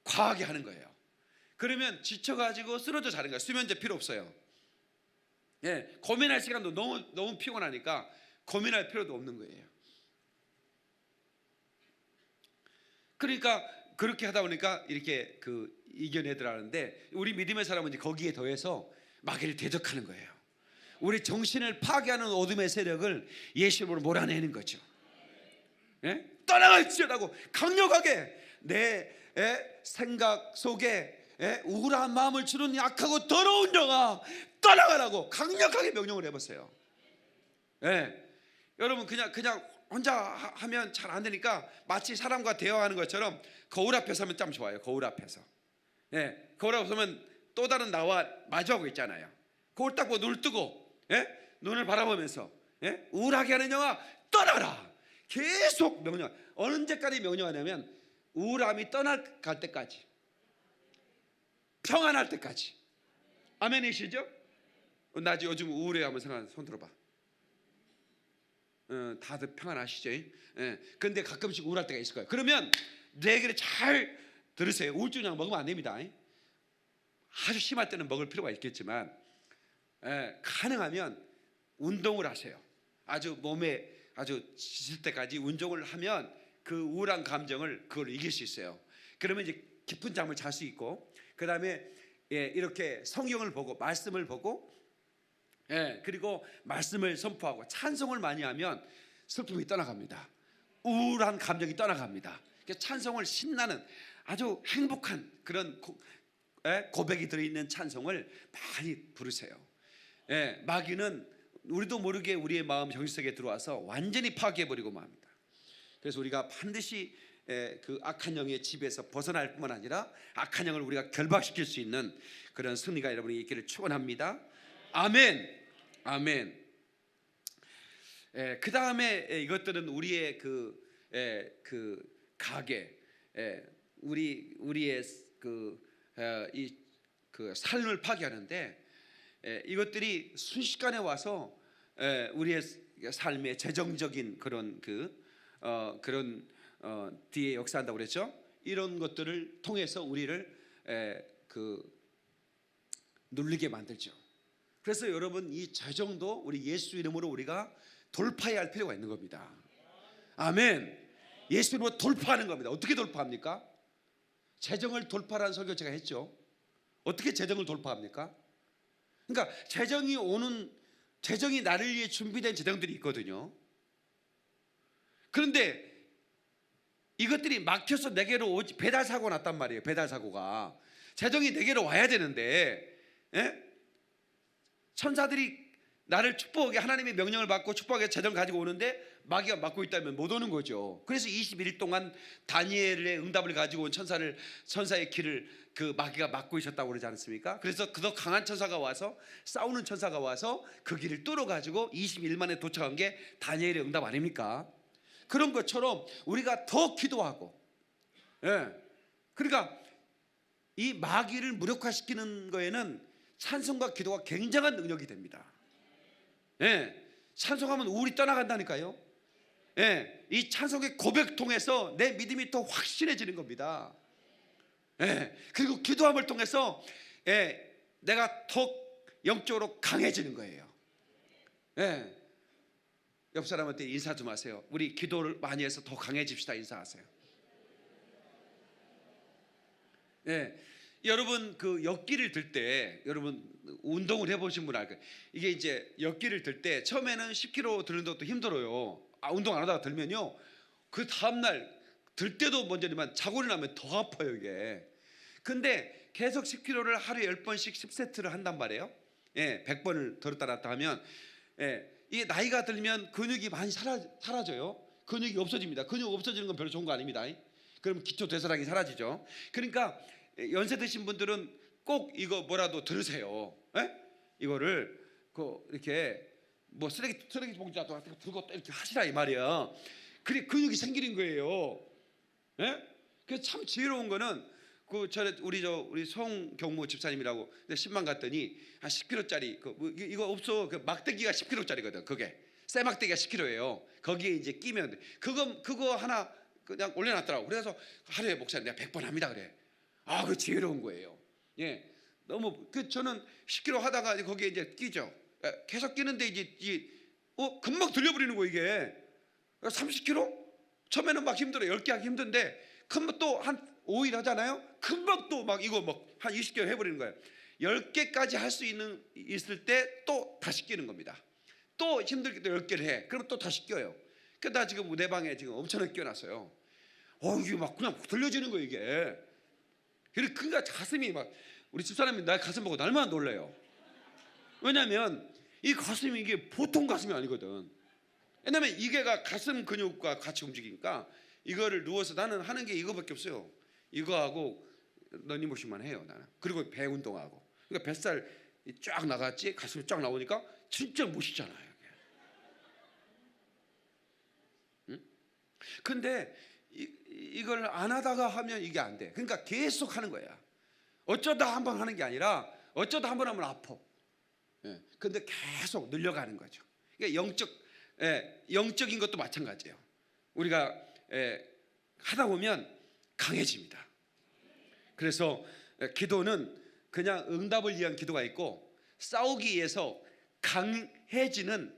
과하게 하는 거예요. 그러면 지쳐가지고 쓰러져 자는 거예요. 수면제 필요 없어요. 예, 고민할 시간도 너무 피곤하니까 고민할 필요도 없는 거예요. 그러니까 그렇게 하다 보니까 이렇게 이겨내더라는데, 우리 믿음의 사람은 이제 거기에 더해서 마귀를 대적하는 거예요. 우리 정신을 파괴하는 어둠의 세력을 예수 이름으로 몰아내는 거죠. 예? 떠나갈지어다고 강력하게 내 생각 속에 우울한 마음을 주는 약하고 더러운 영아 떠나가라고 강력하게 명령을 해보세요. 예. 여러분 그냥 혼자 하면 잘 안 되니까 마치 사람과 대화하는 것처럼 거울 앞에서 하면 참 좋아요. 거울 앞에서. 예. 거울 앞에서 하면 또 다른 나와 마주하고 있잖아요. 거울 딱 보고 눈을 뜨고, 눈을 바라보면서, 우울하게 하는 영아 떠나라. 계속 명령. 언제까지 명령하냐면 우울함이 떠나갈 때까지, 평안할 때까지. 아멘이시죠? 나 요즘 우울해 하면 손 들어봐. 다들 평안하시죠? 그런데 가끔씩 우울할 때가 있을 거예요. 그러면 내 얘기를 잘 들으세요. 우울증약 먹으면 안 됩니다. 아주 심할 때는 먹을 필요가 있겠지만, 가능하면 운동을 하세요. 아주 몸에 아주 지칠 때까지 운동을 하면 그 우울한 감정을 그걸 이길 수 있어요. 그러면 이제 깊은 잠을 잘 수 있고, 그 다음에 이렇게 성경을 보고 말씀을 보고, 그리고 말씀을 선포하고 찬송을 많이 하면 슬픔이 떠나갑니다. 우울한 감정이 떠나갑니다. 찬송을 신나는 아주 행복한 그런 고백이 들어있는 찬송을 많이 부르세요. 마귀는 우리도 모르게 우리의 마음 정신 속에 들어와서 완전히 파괴해버리고 맙니다. 그래서 우리가 반드시 그 악한 영의 집에서 벗어날 뿐만 아니라 악한 영을 우리가 결박시킬 수 있는 그런 승리가 여러분이 있기를 축원합니다. 아멘. 아멘. 그 다음에 이것들은 우리의 그 가계, 우리의 그 삶을 파괴하는데, 이것들이 순식간에 와서 우리의 삶의 재정적인 그런 뒤에 역사한다고 그랬죠. 이런 것들을 통해서 우리를 눌리게 만들죠. 그래서 여러분, 이 재정도 우리 예수 이름으로 우리가 돌파해야 할 필요가 있는 겁니다. 아멘. 예수 이름으로 돌파하는 겁니다. 어떻게 돌파합니까? 재정을 돌파라는 설교 제가 했죠. 어떻게 재정을 돌파합니까? 그러니까 재정이 나를 위해 준비된 재정들이 있거든요. 그런데 이것들이 막혀서 내게로 배달 사고가 났단 말이에요. 배달 사고가. 재정이 내게로 와야 되는데, 천사들이 나를 축복하게, 하나님의 명령을 받고 축복하게 재정 가지고 오는데 마귀가 막고 있다면 못 오는 거죠. 그래서 21일 동안 다니엘의 응답을 가지고 온 천사의 길을 그 마귀가 막고 있었다고 그러지 않습니까? 그래서 더 강한 천사가 와서, 싸우는 천사가 와서 그 길을 뚫어 가지고 21일 만에 도착한 게 다니엘의 응답 아닙니까? 그런 것처럼 우리가 더 기도하고, 그러니까 이 마귀를 무력화시키는 거에는 찬송과 기도가 굉장한 능력이 됩니다. 찬송하면 우울이 떠나간다니까요. 이 찬송의 고백 통해서 내 믿음이 더 확실해지는 겁니다. 그리고 기도함을 통해서 내가 더 영적으로 강해지는 거예요. 옆 사람한테 인사 좀 하세요. 우리 기도를 많이 해서 더 강해집시다. 인사하세요. 여러분 그 역기를 들 때, 여러분 운동을 해보신 분 알 거예요. 이게 이제 역기를 들 때 처음에는 10kg 드는 것도 힘들어요. 운동 안 하다가 들면요, 그 다음날 들 때도 먼저지만 자고 일어나면 더 아파요 이게. 근데 계속 10kg를 하루에 10번씩 10세트를 한단 말이에요. 100번을 들었다 놨다 하면, 이게 나이가 들면 근육이 많이 사라져요. 근육이 없어집니다. 근육 없어지는 건 별로 좋은 거 아닙니다. 그럼 기초 대사량이 사라지죠. 그러니까 연세 드신 분들은 꼭 이거 뭐라도 들으세요. 이거를 이렇게 뭐 쓰레기 봉지 들고 이렇게 하시라 이 말이야. 그래 근육이 생기는 거예요. 그래서 참 지혜로운 거는 우리 송경무 집사님이라고 10만 갔더니 한 10kg짜리 이거 없어. 그 막대기가 10kg짜리거든. 그게 쇠 막대기가 10kg예요. 거기에 이제 끼면 그거 하나 그냥 올려놨더라고. 그래서 하루에 목사님 내가 100번 합니다 그래. 그 지혜로운 거예요. 너무 저는 10kg 하다가 거기에 이제 끼죠. 계속 끼는데 이제 금방 들려버리는 거 이게. 30kg? 처음에는 막 힘들어요. 10개 하기 힘든데 금방 또 한 5일 하잖아요. 금방 또 막 이거 막 한 20개 해버리는 거예요. 10개까지 할 수 있을 때 또 다시 끼는 겁니다. 또 힘들게 또 10개를 해. 그럼 또 다시 껴요. 그러니까 나 지금 내 방에 지금 엄청나게 껴놨어요. 이게 막 그냥 들려지는 거예요 이게. 그러니까 가슴이 막, 우리 집사람이 나 가슴 보고 날마다 놀래요. 왜냐하면 이 가슴이 이게 보통 가슴이 아니거든. 왜냐면 이게가 가슴 근육과 같이 움직이니까 이거를 누워서 나는 하는 게 이거밖에 없어요. 이거하고 러닝머신만 해요 나는. 그리고 배 운동하고. 그러니까 뱃살 쫙 나갔지, 가슴이 쫙 나오니까 진짜 멋있잖아요 이게. 응? 근데 이걸 안 하다가 하면 이게 안 돼. 그러니까 계속 하는 거야. 어쩌다 한 번 하는 게 아니라 어쩌다 한 번 하면 아파. 근데 계속 늘려가는 거죠. 그러니까 영적인 것도 마찬가지예요. 우리가 하다 보면 강해집니다. 그래서 기도는 그냥 응답을 위한 기도가 있고 싸우기 위해서 강해지는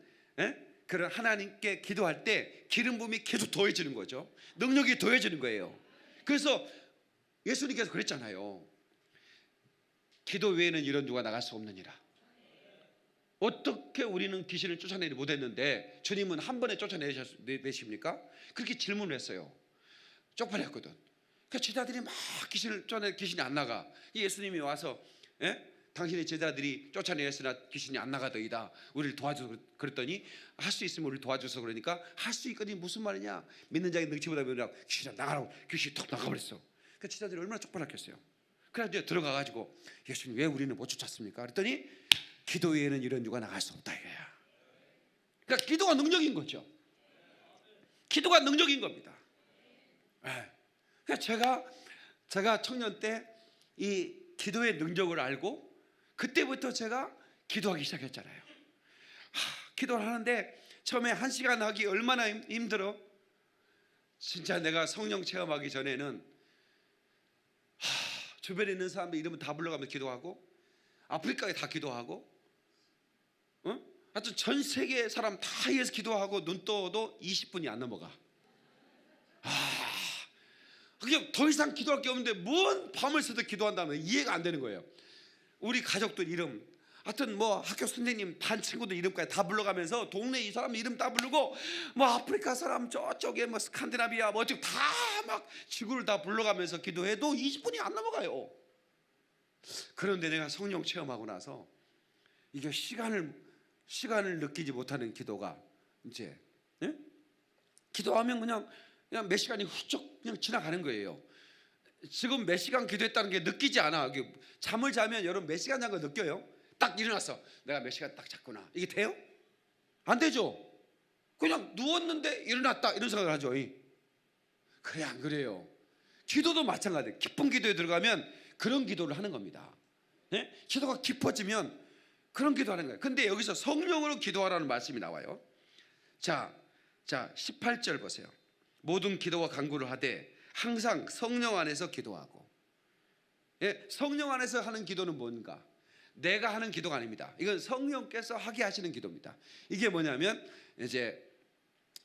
그런 하나님께 기도할 때 기름 부음이 계속 더해지는 거죠. 능력이 더해지는 거예요. 그래서 예수님께서 그랬잖아요. 기도 외에는 이런 누가 나갈 수 없느니라. 어떻게 우리는 귀신을 쫓아내지 못했는데 주님은 한 번에 쫓아내십니까? 그렇게 질문을 했어요. 쪽팔렸거든. 그 제자들이 막 귀신을 쫓아내, 귀신이 안 나가. 예수님이 와서 당신의 제자들이 쫓아내었으나 귀신이 안 나가더이다. 우리를 도와줘. 그랬더니 할 수 있으면 우리를 도와줘서 그러니까 할 수 있거니 무슨 말이냐. 믿는 자의 능치보다 믿으라. 귀신이 나가라고. 귀신이 턱 나가버렸어. 그 제자들이 얼마나 쪽팔렸겠어요. 그래서 이제 들어가가지고 예수님 왜 우리는 못 쫓았습니까? 그랬더니 기도 외에는 이런 누가 나갈 수 없다 이거야. 그러니까 기도가 능력인 거죠. 기도가 능력인 겁니다. 그러니까 제가 청년 때 이 기도의 능력을 알고 그때부터 제가 기도하기 시작했잖아요. 기도를 하는데 처음에 1시간 하기 얼마나 힘들어. 진짜 내가 성령 체험하기 전에는 주변에 있는 사람들 이름은 다 불러가면서 기도하고 아프리카에 다 기도하고 하여튼 전 세계 사람 다 위해서 기도하고 눈 떠도 20분이 안 넘어가. 그게 더 이상 기도할 게 없는데 뭔 밤을 새도 기도한다면 이해가 안 되는 거예요. 우리 가족들 이름, 하여튼 뭐 학교 선생님 반 친구들 이름까지 다 불러가면서 동네 이 사람 이름 다 부르고 뭐 아프리카 사람 저쪽에 뭐 스칸디나비아 뭐 어쩌고 다 막 지구를 다 불러가면서 기도해도 20분이 안 넘어가요. 그런데 내가 성령 체험하고 나서 이게 시간을 느끼지 못하는 기도가 이제 기도하면 그냥 몇 시간이 훌쩍 그냥 지나가는 거예요. 지금 몇 시간 기도했다는 게 느끼지 않아. 잠을 자면 여러분 몇 시간 잔 거 느껴요? 딱 일어났어. 내가 몇 시간 딱 잤구나. 이게 돼요? 안 되죠. 그냥 누웠는데 일어났다 이런 생각을 하죠. 그래 안 그래요? 기도도 마찬가지예요. 깊은 기도에 들어가면 그런 기도를 하는 겁니다. 기도가 깊어지면 그런 기도하는 거예요. 근데 여기서 성령으로 기도하라는 말씀이 나와요. 자 18절 보세요. 모든 기도와 간구를 하되 항상 성령 안에서 기도하고. 성령 안에서 하는 기도는 뭔가? 내가 하는 기도가 아닙니다. 이건 성령께서 하게 하시는 기도입니다. 이게 뭐냐면 이제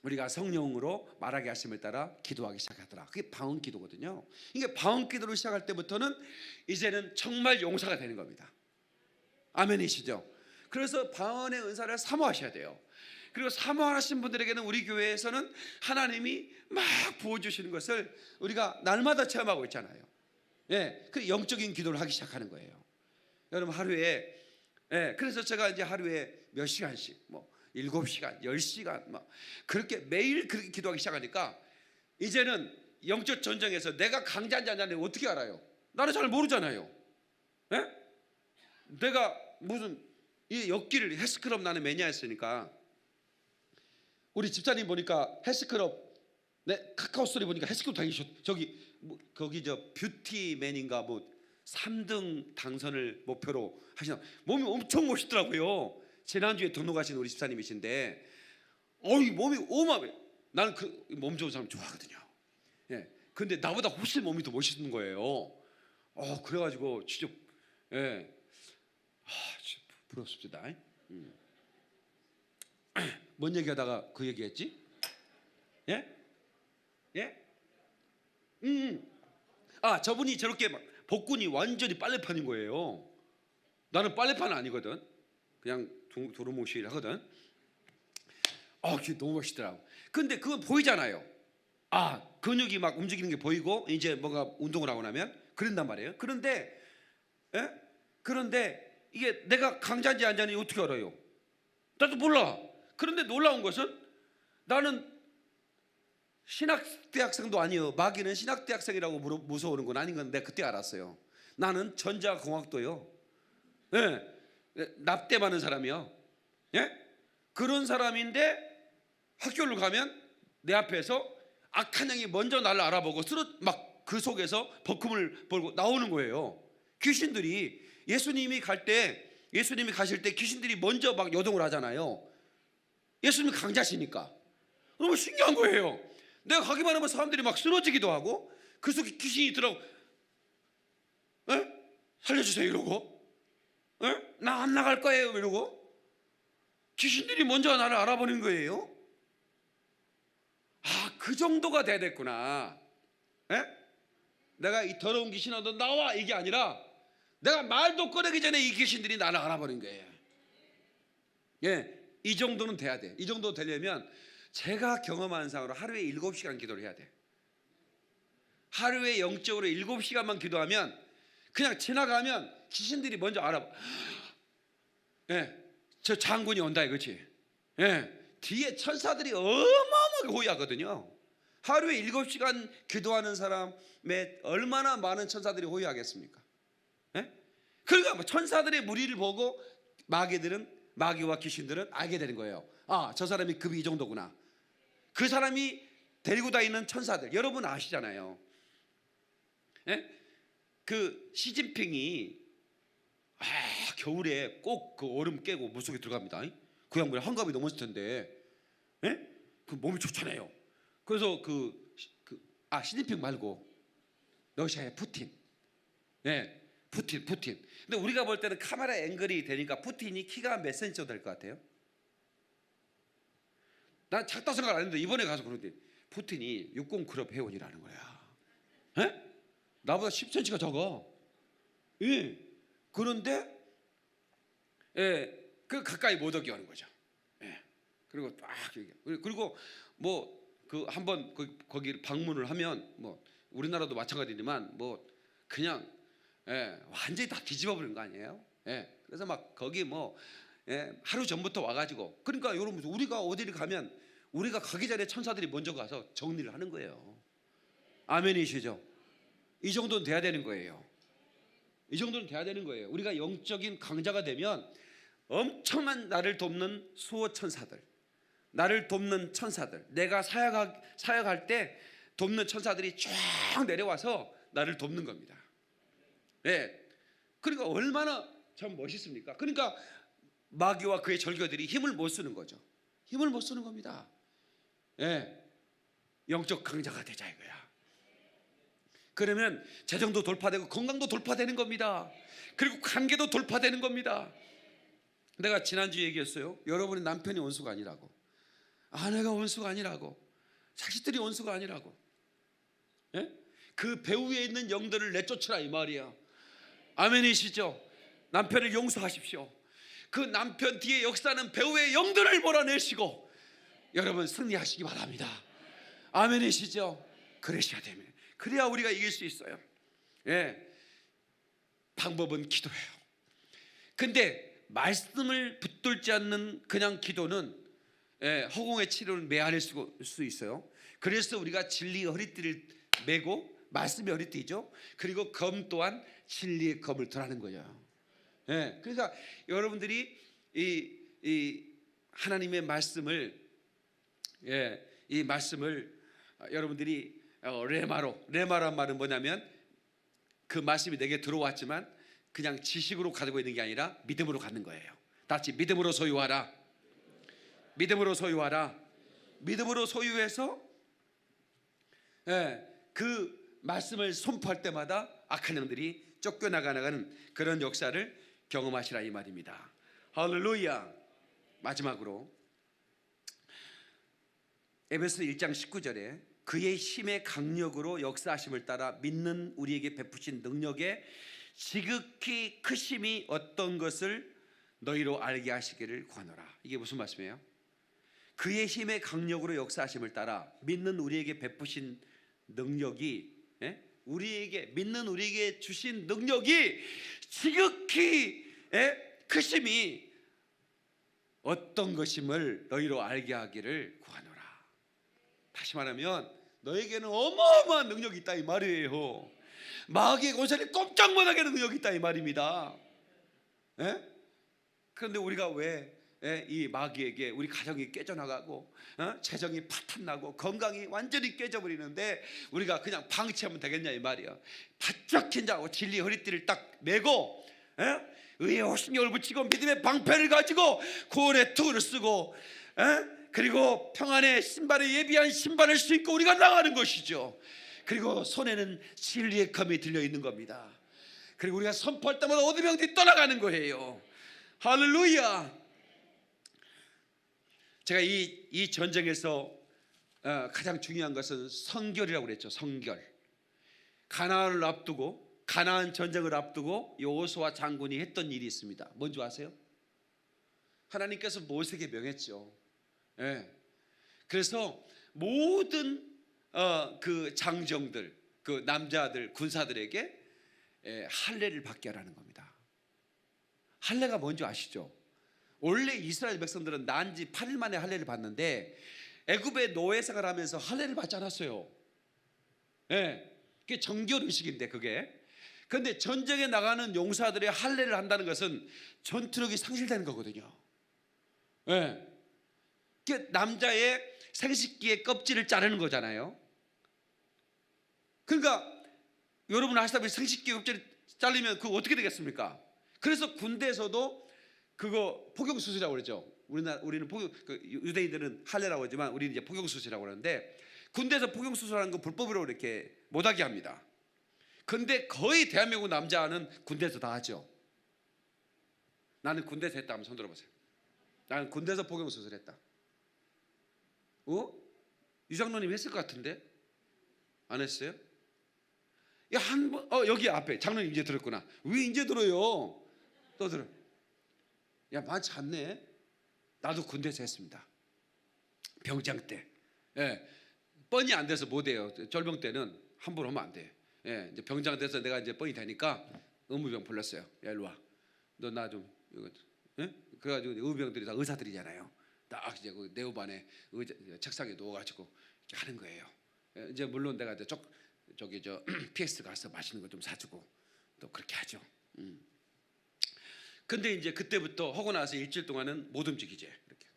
우리가 성령으로 말하게 하심을 따라 기도하기 시작하더라. 그게 방언 기도거든요. 이게 방언 기도를 시작할 때부터는 이제는 정말 용사가 되는 겁니다. 아멘이시죠? 그래서 방언의 은사를 사모하셔야 돼요. 그리고 사모하신 분들에게는 우리 교회에서는 하나님이 막 부어주시는 것을 우리가 날마다 체험하고 있잖아요. 그 영적인 기도를 하기 시작하는 거예요. 여러분 하루에 그래서 제가 이제 하루에 몇 시간씩 뭐 7시간, 10시간 막 그렇게 매일 그렇게 기도하기 시작하니까 이제는 영적 전쟁에서 내가 강자인지 아닌지 어떻게 알아요? 나는 잘 모르잖아요. 내가 무슨 이 엮기를 헬스클럽 나는 매니아였으니까 우리 집사님 보니까 헬스클럽 카카오 스토리 보니까 헬스클럽 다니셨 거기 저 뷰티맨인가 뭐 3등 당선을 목표로 하시나 몸이 엄청 멋있더라고요. 지난주에 등록하신 우리 집사님이신데 몸이 오마매. 나는 그 몸 좋은 사람 좋아하거든요. 근데 나보다 훨씬 몸이 더 멋있는 거예요. 그래가지고 진짜 진짜 부럽습니다. 뭔 얘기하다가 그 얘기했지? 예? 예? 아, 저분이 저렇게 막 복근이 완전히 빨래판인 거예요. 나는 빨래판 아니거든. 그냥 두루뭉실 하거든. 그게 너무 멋있더라고. 근데 그건 보이잖아요. 근육이 막 움직이는 게 보이고 이제 뭔가 운동을 하고 나면 그런단 말이에요. 그런데 예? 그런데 이게 내가 강자인지 안 자인지 어떻게 알아요? 나도 몰라. 그런데 놀라운 것은 나는 신학대학생도 아니에요. 마귀는 신학대학생이라고 무서워하는 건 아닌 건 내가 그때 알았어요. 나는 전자공학도요. 예. 납대 많은 사람이요. 예? 그런 사람인데 학교를 가면 내 앞에서 악한 영이 먼저 나를 알아보고 막 그 속에서 버금을 벌고 나오는 거예요. 귀신들이 예수님이 가실 때 귀신들이 먼저 막 요동을 하잖아요. 예수님이 강자시니까. 너무 신기한 거예요. 내가 가기만 하면 사람들이 막 쓰러지기도 하고 그 속에 귀신이 있더라고. 살려주세요 이러고, 나 안 나갈 거예요 이러고. 귀신들이 먼저 나를 알아보는 거예요. 그 정도가 돼야 됐구나. 내가 이 더러운 귀신아 너 나와 이게 아니라 내가 말도 꺼내기 전에 이 귀신들이 나를 알아보는 거예요. 이 정도는 돼야 돼. 이 정도 되려면 제가 경험한 상으로 하루에 7시간 기도를 해야 돼. 하루에 영적으로 7시간만 기도하면 그냥 지나가면 귀신들이 먼저 알아봐. 저 장군이 온다 이거지. 뒤에 천사들이 어마어마하게 호위하거든요. 하루에 7시간 기도하는 사람에 얼마나 많은 천사들이 호위하겠습니까? 그러니까 뭐 천사들의 무리를 보고 마귀와 귀신들은 알게 되는 거예요. 저 사람이 급이 이 정도구나. 그 사람이 데리고 다니는 천사들 여러분 아시잖아요. 그 시진핑이 겨울에 꼭 그 얼음 깨고 물속에 들어갑니다. 그 양반이 한갑이 넘었을 텐데, 그 몸이 좋잖아요. 그래서 시진핑 말고 러시아의 푸틴, 푸틴. 근데 우리가 볼 때는 카메라 앵글이 되니까 푸틴이 키가 몇 센치 정도 될 것 같아요? 난 작다 생각 안 했는데 이번에 가서 그러는데 푸틴이 60 클럽 회원이라는 거야. 나보다 10cm가 적어. 그런데 그 가까이 못 오게 하는 거죠. 그리고 그리고 뭐 그 한번 거기 방문을 하면 뭐 우리나라도 마찬가지지만 뭐 그냥 완전히 다 뒤집어 버리는 거 아니에요? 그래서 막 거기 뭐 하루 전부터 와가지고 그러니까 여러분 우리가 어디를 가면 우리가 가기 전에 천사들이 먼저 가서 정리를 하는 거예요. 아멘이시죠? 이 정도는 돼야 되는 거예요. 이 정도는 돼야 되는 거예요. 우리가 영적인 강자가 되면 엄청난 나를 돕는 수호 천사들, 나를 돕는 천사들, 내가 사역할 때 돕는 천사들이 쫙 내려와서 나를 돕는 겁니다. 그러니까 얼마나 참 멋있습니까? 그러니까 마귀와 그의 절교들이 힘을 못 쓰는 거죠. 힘을 못 쓰는 겁니다. 영적 강자가 되자 이거야. 그러면 재정도 돌파되고 건강도 돌파되는 겁니다. 그리고 관계도 돌파되는 겁니다. 내가 지난주에 얘기했어요. 여러분의 남편이 원수가 아니라고, 아내가 원수가 아니라고, 자식들이 원수가 아니라고. 그 배 위에 있는 영들을 내쫓으라 이 말이야. 아멘이시죠? 남편을 용서하십시오. 그 남편 뒤에 역사는 배 위의 영들을 몰아내시고 여러분 승리하시기 바랍니다. 아멘이시죠? 그러셔야 됩니다. 그래야 우리가 이길 수 있어요. 방법은 기도예요. 근데 말씀을 붙들지 않는 그냥 기도는 허공의 치료를 메아릴 수 있어요. 그래서 우리가 진리의 허리띠를 메고, 말씀의 허리띠죠. 그리고 검 또한 진리의 검을 들라는 거예요. 그러니까 여러분들이 이 하나님의 말씀을, 이 말씀을 여러분들이 레마란 말은 뭐냐면 그 말씀이 내게 들어왔지만 그냥 지식으로 가지고 있는 게 아니라 믿음으로 갖는 거예요. 다 같이 믿음으로 소유하라. 믿음으로 소유하라. 믿음으로 소유해서 그 말씀을 선포할 때마다 악한 영들이 쫓겨나가는 그런 역사를 경험하시라 이 말입니다. 할렐루야. 마지막으로 에베소 1장 19절에 그의 힘의 강력으로 역사하심을 따라 믿는 우리에게 베푸신 능력의 지극히 크심이 어떤 것을 너희로 알게 하시기를 구하노라. 이게 무슨 말씀이에요? 그의 힘의 강력으로 역사하심을 따라 믿는 우리에게 베푸신 능력이, 믿는 우리에게 주신 능력이 지극히 크심이 어떤 것임을 너희로 알게 하기를 구하노라. 다시 말하면 너에게는 어마어마한 능력이 있다 이 말이에요. 마귀의 권세를 꼼짝 못하게 하는 능력이 있다 이 말입니다. 그런데 우리가 왜 이 마귀에게 우리 가정이 깨져나가고 재정이 파탄나고 건강이 완전히 깨져버리는데 우리가 그냥 방치하면 되겠냐 이 말이야. 바짝 긴장하고 진리 허리띠를 딱 메고 의의 호신경을 붙이고 믿음의 방패를 가지고 구원의 투구를 쓰고 그리고 평안의 신발에 예비한 신발을 신고 우리가 나가는 것이죠. 그리고 손에는 진리의 검이 들려있는 겁니다. 그리고 우리가 선포할 때마다 어둠병들이 떠나가는 거예요. 할렐루야. 제가 이 전쟁에서 가장 중요한 것은 성결이라고 그랬죠. 성결. 가나안을 앞두고, 가나안 전쟁을 앞두고 여호수아 장군이 했던 일이 있습니다. 뭔지 아세요? 하나님께서 모세에게 명했죠. 그래서 모든 그 장정들, 그 남자들, 군사들에게 할례를 받게 하라는 겁니다. 할례가 뭔지 아시죠? 원래 이스라엘 백성들은 난 지 8일 만에 할례를 받는데 애굽의 노예 생활을 하면서 할례를 받지 않았어요. 그게 정결 의식인데 그게. 그런데 전쟁에 나가는 용사들의 할례를 한다는 것은 전투력이 상실되는 거거든요. 그게 남자의 생식기의 껍질을 자르는 거잖아요. 그러니까 여러분 아시다시피 생식기 껍질을 자르면 그거 어떻게 되겠습니까? 그래서 군대에서도 그거 포경수술이라고 그러죠. 우리는 유대인들은 할례라고 하지만 우리는 이제 포경수술이라고 그러는데 군대에서 포경수술하는 거 불법으로 이렇게 못하게 합니다. 근데 거의 대한민국 남자는 군대에서 다 하죠. 나는 군대에서 했다 하면 손 들어보세요. 나는 군대에서 포경수술했다. 유장로님 했을 것 같은데 안 했어요? 야, 여기 앞에 장로님 이제 들었구나. 왜 이제 들어요? 또 들어. 야, 많지 않네. 나도 군대에서 했습니다. 병장 때. 뻔히 안 돼서 못 해요. 절병 때는 함부로 하면 안 돼. 이제 병장 돼서 내가 이제 뻔히 되니까 의무병 불렀어요. 야, 일로 와. 너 나 좀 그래가지고 의무병들이 다 의사들이잖아요. 딱 이제 그 내후반에 책상에 누워가지고 이렇게 하는 거예요. 이제 물론 내가 이제 저기 PS 가서 맛있는 거 좀 사주고 또 그렇게 하죠. 근데 이제 그때부터 하고 나서 일주일 동안은 못 움직이지 이렇게.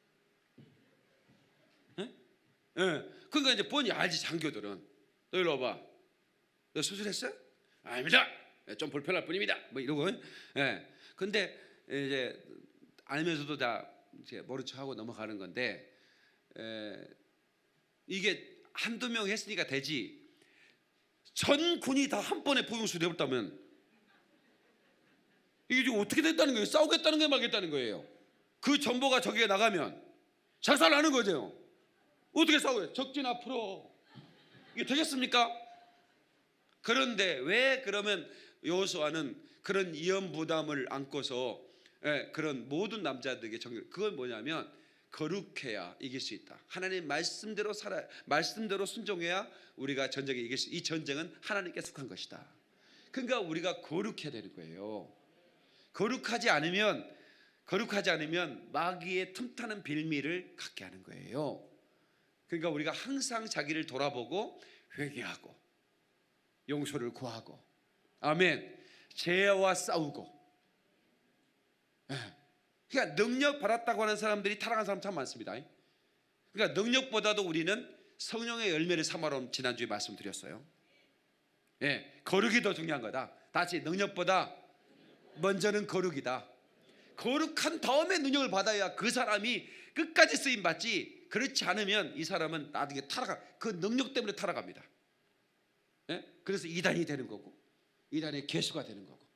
그러니까 이제 뻔히 알지 장교들은. 너 일로 와봐. 너 수술했어? 아닙니다. 좀 불편할 뿐입니다. 뭐 이러고. 근데 이제 알면서도 다 이제 모른 척하고 넘어가는 건데 이게 한두 명 했으니까 되지. 전 군이 다 한 번에 포경수술 해버렸다면 이게 지금 어떻게 됐다는 거예요? 싸우겠다는 거예요? 말겠다는 거예요? 그 정보가 저기에 나가면 작살나는 거죠. 어떻게 싸워요? 적진 앞으로. 이게 되겠습니까? 그런데 왜 그러면 여호수아는 그런 위험 부담을 안고서 그런 모든 남자들에게 정결, 그건 뭐냐면 거룩해야 이길 수 있다. 하나님 말씀대로 말씀대로 순종해야 우리가 전쟁에 이길 수. 이 전쟁은 하나님께 속한 것이다. 그러니까 우리가 거룩해야 되는 거예요. 거룩하지 않으면 마귀의 틈타는 빌미를 갖게 하는 거예요. 그러니까 우리가 항상 자기를 돌아보고 회개하고 용서를 구하고, 아멘, 죄와 싸우고. 그러니까 능력 받았다고 하는 사람들이 타락한 사람 참 많습니다. 그러니까 능력보다도 우리는 성령의 열매를 삼아로 지난주에 말씀드렸어요. 거룩이 더 중요한 거다. 다시, 능력보다 먼저는 거룩이다. 거룩한 다음에 능력을 받아야 그 사람이 끝까지 쓰임 받지. 그렇지 않으면 이 사람은 나중에 그 능력 때문에 타락합니다. 그래서 이단이 되는 거고, 이단의 개수가 되는 거고.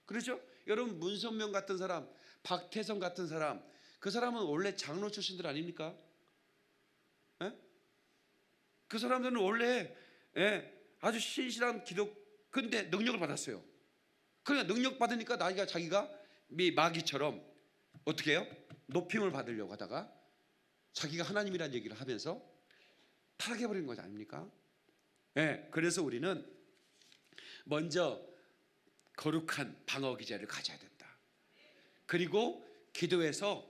그렇죠? 여러분, 문선명 같은 사람, 박태성 같은 사람, 그 사람은 원래 장로 출신들 아닙니까? 그 사람들은 원래 아주 신실한 기독, 근데 능력을 받았어요. 그러니까 능력 받으니까 자기가 마귀처럼 어떻게 해요? 높임을 받으려고 하다가 자기가 하나님이라는 얘기를 하면서 타락해버리는 거지 아닙니까? 그래서 우리는 먼저 거룩한 방어 기제를 가져야 된다. 그리고 기도해서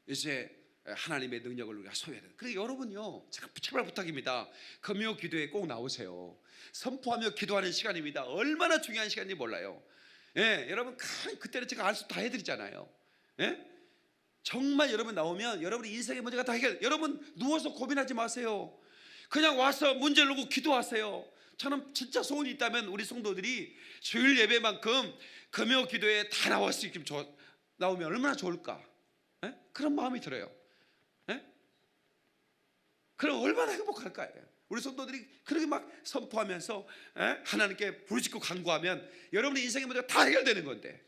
이제 하나님의 능력을 우리가 소유해야 된다. 그리고 여러분요, 제발 부탁입니다. 금요 기도에 꼭 나오세요. 선포하며 기도하는 시간입니다. 얼마나 중요한 시간인지 몰라요. 여러분 그때는 제가 알 수 다 해드리잖아요. 정말 여러분 나오면 여러분의 인생의 문제가 다 해결. 여러분 누워서 고민하지 마세요. 그냥 와서 문제를 놓고 기도하세요. 저는 진짜 소원이 있다면 우리 성도들이 주일 예배만큼 금요 기도에 다 나올 수 있게 나오면 얼마나 좋을까. 그런 마음이 들어요. 그럼 얼마나 행복할까요? 우리 성도들이 그렇게 막 선포하면서 하나님께 부르짖고 간구하면 여러분의 인생의 문제가 다 해결되는 건데,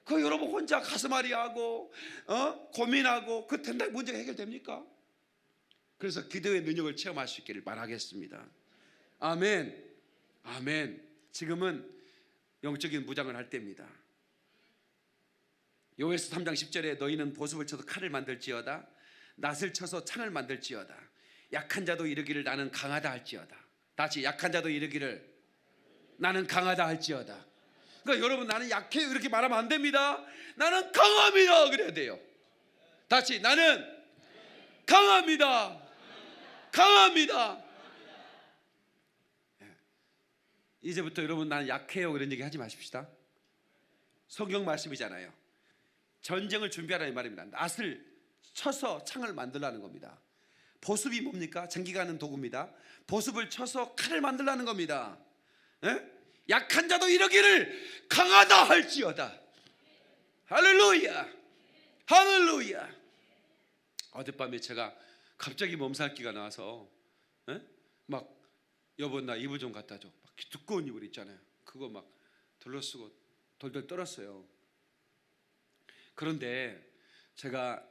그 여러분 혼자 가슴앓이하고 고민하고 그 된다고 문제가 해결됩니까? 그래서 기도의 능력을 체험할 수 있기를 바라겠습니다. 아멘. 아멘. 지금은 영적인 무장을 할 때입니다. 요에스 3장 10절에 너희는 보습을 쳐서 칼을 만들지어다, 낫을 쳐서 창을 만들지어다, 약한 자도 이르기를 나는 강하다 할지어다. 다시 약한 자도 이르기를 나는 강하다 할지어다. 그러니까 여러분 나는 약해요 이렇게 말하면 안 됩니다. 나는 강합니다 그래야 돼요. 다시 나는 강합니다. 강합니다. 이제부터 여러분 나는 약해요 그런 얘기 하지 마십시다. 성경 말씀이잖아요. 전쟁을 준비하라는 말입니다. 낫을 쳐서 창을 만들라는 겁니다. 보습이 뭡니까? 전기가는 도구입니다. 보습을 쳐서 칼을 만들라는 겁니다. 약한 자도 이러기를 강하다 할지어다. 할렐루야. 할렐루야. 어젯밤에 제가 갑자기 몸살기가 나와서 막 여보 나 이불 좀 갖다 줘. 막 두꺼운 이불 있잖아요. 그거 막 둘러쓰고 돌돌 떨었어요. 그런데 제가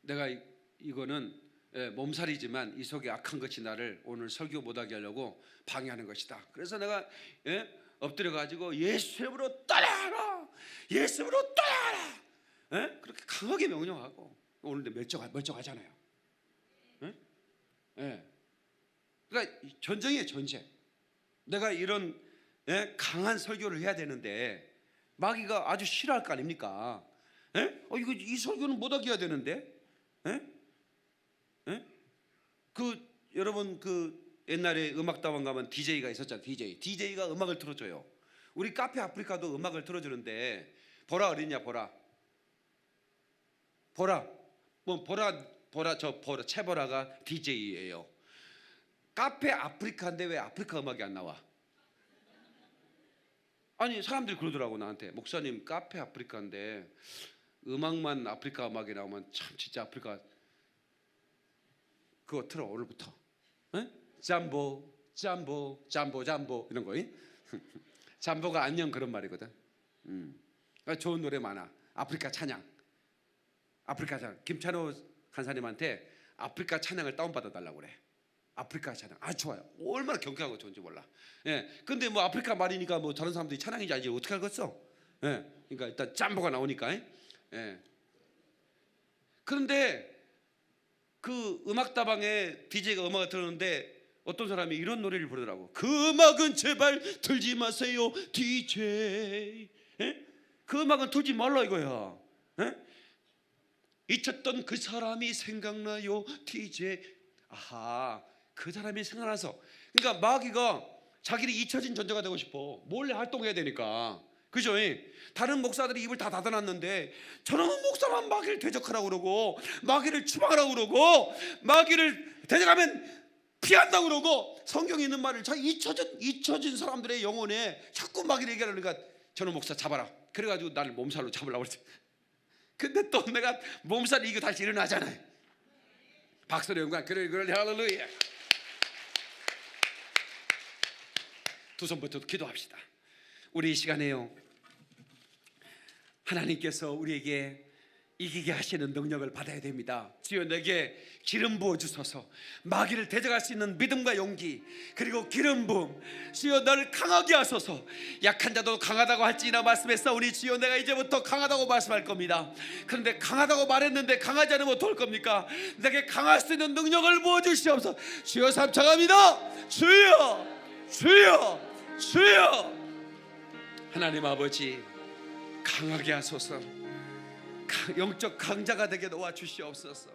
내가 이거는 몸살이지만 이 속에 악한 것이 나를 오늘 설교 못하게 하려고 방해하는 것이다. 그래서 내가 엎드려 가지고 예수 이름으로 떠나라, 예수 이름으로 떠나라, 그렇게 강하게 명령하고. 오늘도 멀쩡하잖아요. 그러니까 전쟁이에요, 전쟁. 내가 이런 강한 설교를 해야 되는데 마귀가 아주 싫어할 거 아닙니까? 이거 이 설교는 못하게 해야 되는데. 여러분 옛날에 음악다방 가면 DJ가 있었잖아요. DJ가 음악을 틀어줘요. 우리 카페 아프리카도 음악을 틀어주는데 보라 어딨냐? 보라 채보라가 DJ예요. 카페 아프리카인데 왜 아프리카 음악이 안 나와? 아니 사람들이 그러더라고 나한테. 목사님 카페 아프리카인데 음악만 아프리카 음악이 나오면 참 진짜 아프리카. 그거 틀어 오늘부터. 잠보 이런 거. 잠보가 안녕 그런 말이거든. 좋은 노래 많아. 아프리카 찬양. 김찬호 간사님한테 아프리카 찬양을 다운받아 달라고 그래. 아프리카 찬양 아주 좋아요. 얼마나 경쾌하고 좋은지 몰라. 근데 뭐 아프리카 말이니까 뭐 다른 사람들이 찬양인지 알지 어떻게 알겠어? 그러니까 일단 잠보가 나오니까. 그런데 그 음악다방에 DJ가 음악을 틀었는데 어떤 사람이 이런 노래를 부르더라고. 그 음악은 제발 틀지 마세요 DJ. 그 음악은 틀지 말라 이거야. 잊혔던 그 사람이 생각나요 DJ. 아하, 그 사람이 생각나서. 그러니까 마귀가 자기를 잊혀진 존재가 되고 싶어. 몰래 활동해야 되니까. 그죠? 다른 목사들이 입을 다 닫아놨는데 저놈은 목사만 마귀를 대적하라고 그러고 마귀를 추방하라고 그러고 마귀를 대적하면 피한다고 그러고 성경에 있는 말을 자기 잊혀진 사람들의 영혼에 자꾸 마귀를 얘기하려니까 저놈 목사 잡아라. 그래가지고 나를 몸살로 잡으려고 그랬지. 근데 또 내가 몸살 이기고 다시 일어나잖아요. 박수로 영광. 그래 할렐루야. 두 손부터 기도합시다. 우리 이 시간에요 하나님께서 우리에게 이기게 하시는 능력을 받아야 됩니다. 주여 내게 기름 부어 주소서. 마귀를 대적할 수 있는 믿음과 용기, 그리고 기름 부음. 주여 너를 강하게 하소서. 약한 자도 강하다고 할지니라 말씀했사오니 주여 내가 이제부터 강하다고 말씀할 겁니다. 그런데 강하다고 말했는데 강하지 않으면 어떡할 겁니까? 내게 강할 수 있는 능력을 부어 주시옵소서. 주여 삼창합니다. 주여 주여 주여. 하나님 아버지 강하게 하소서. 영적 강자가 되게 도와주시옵소서.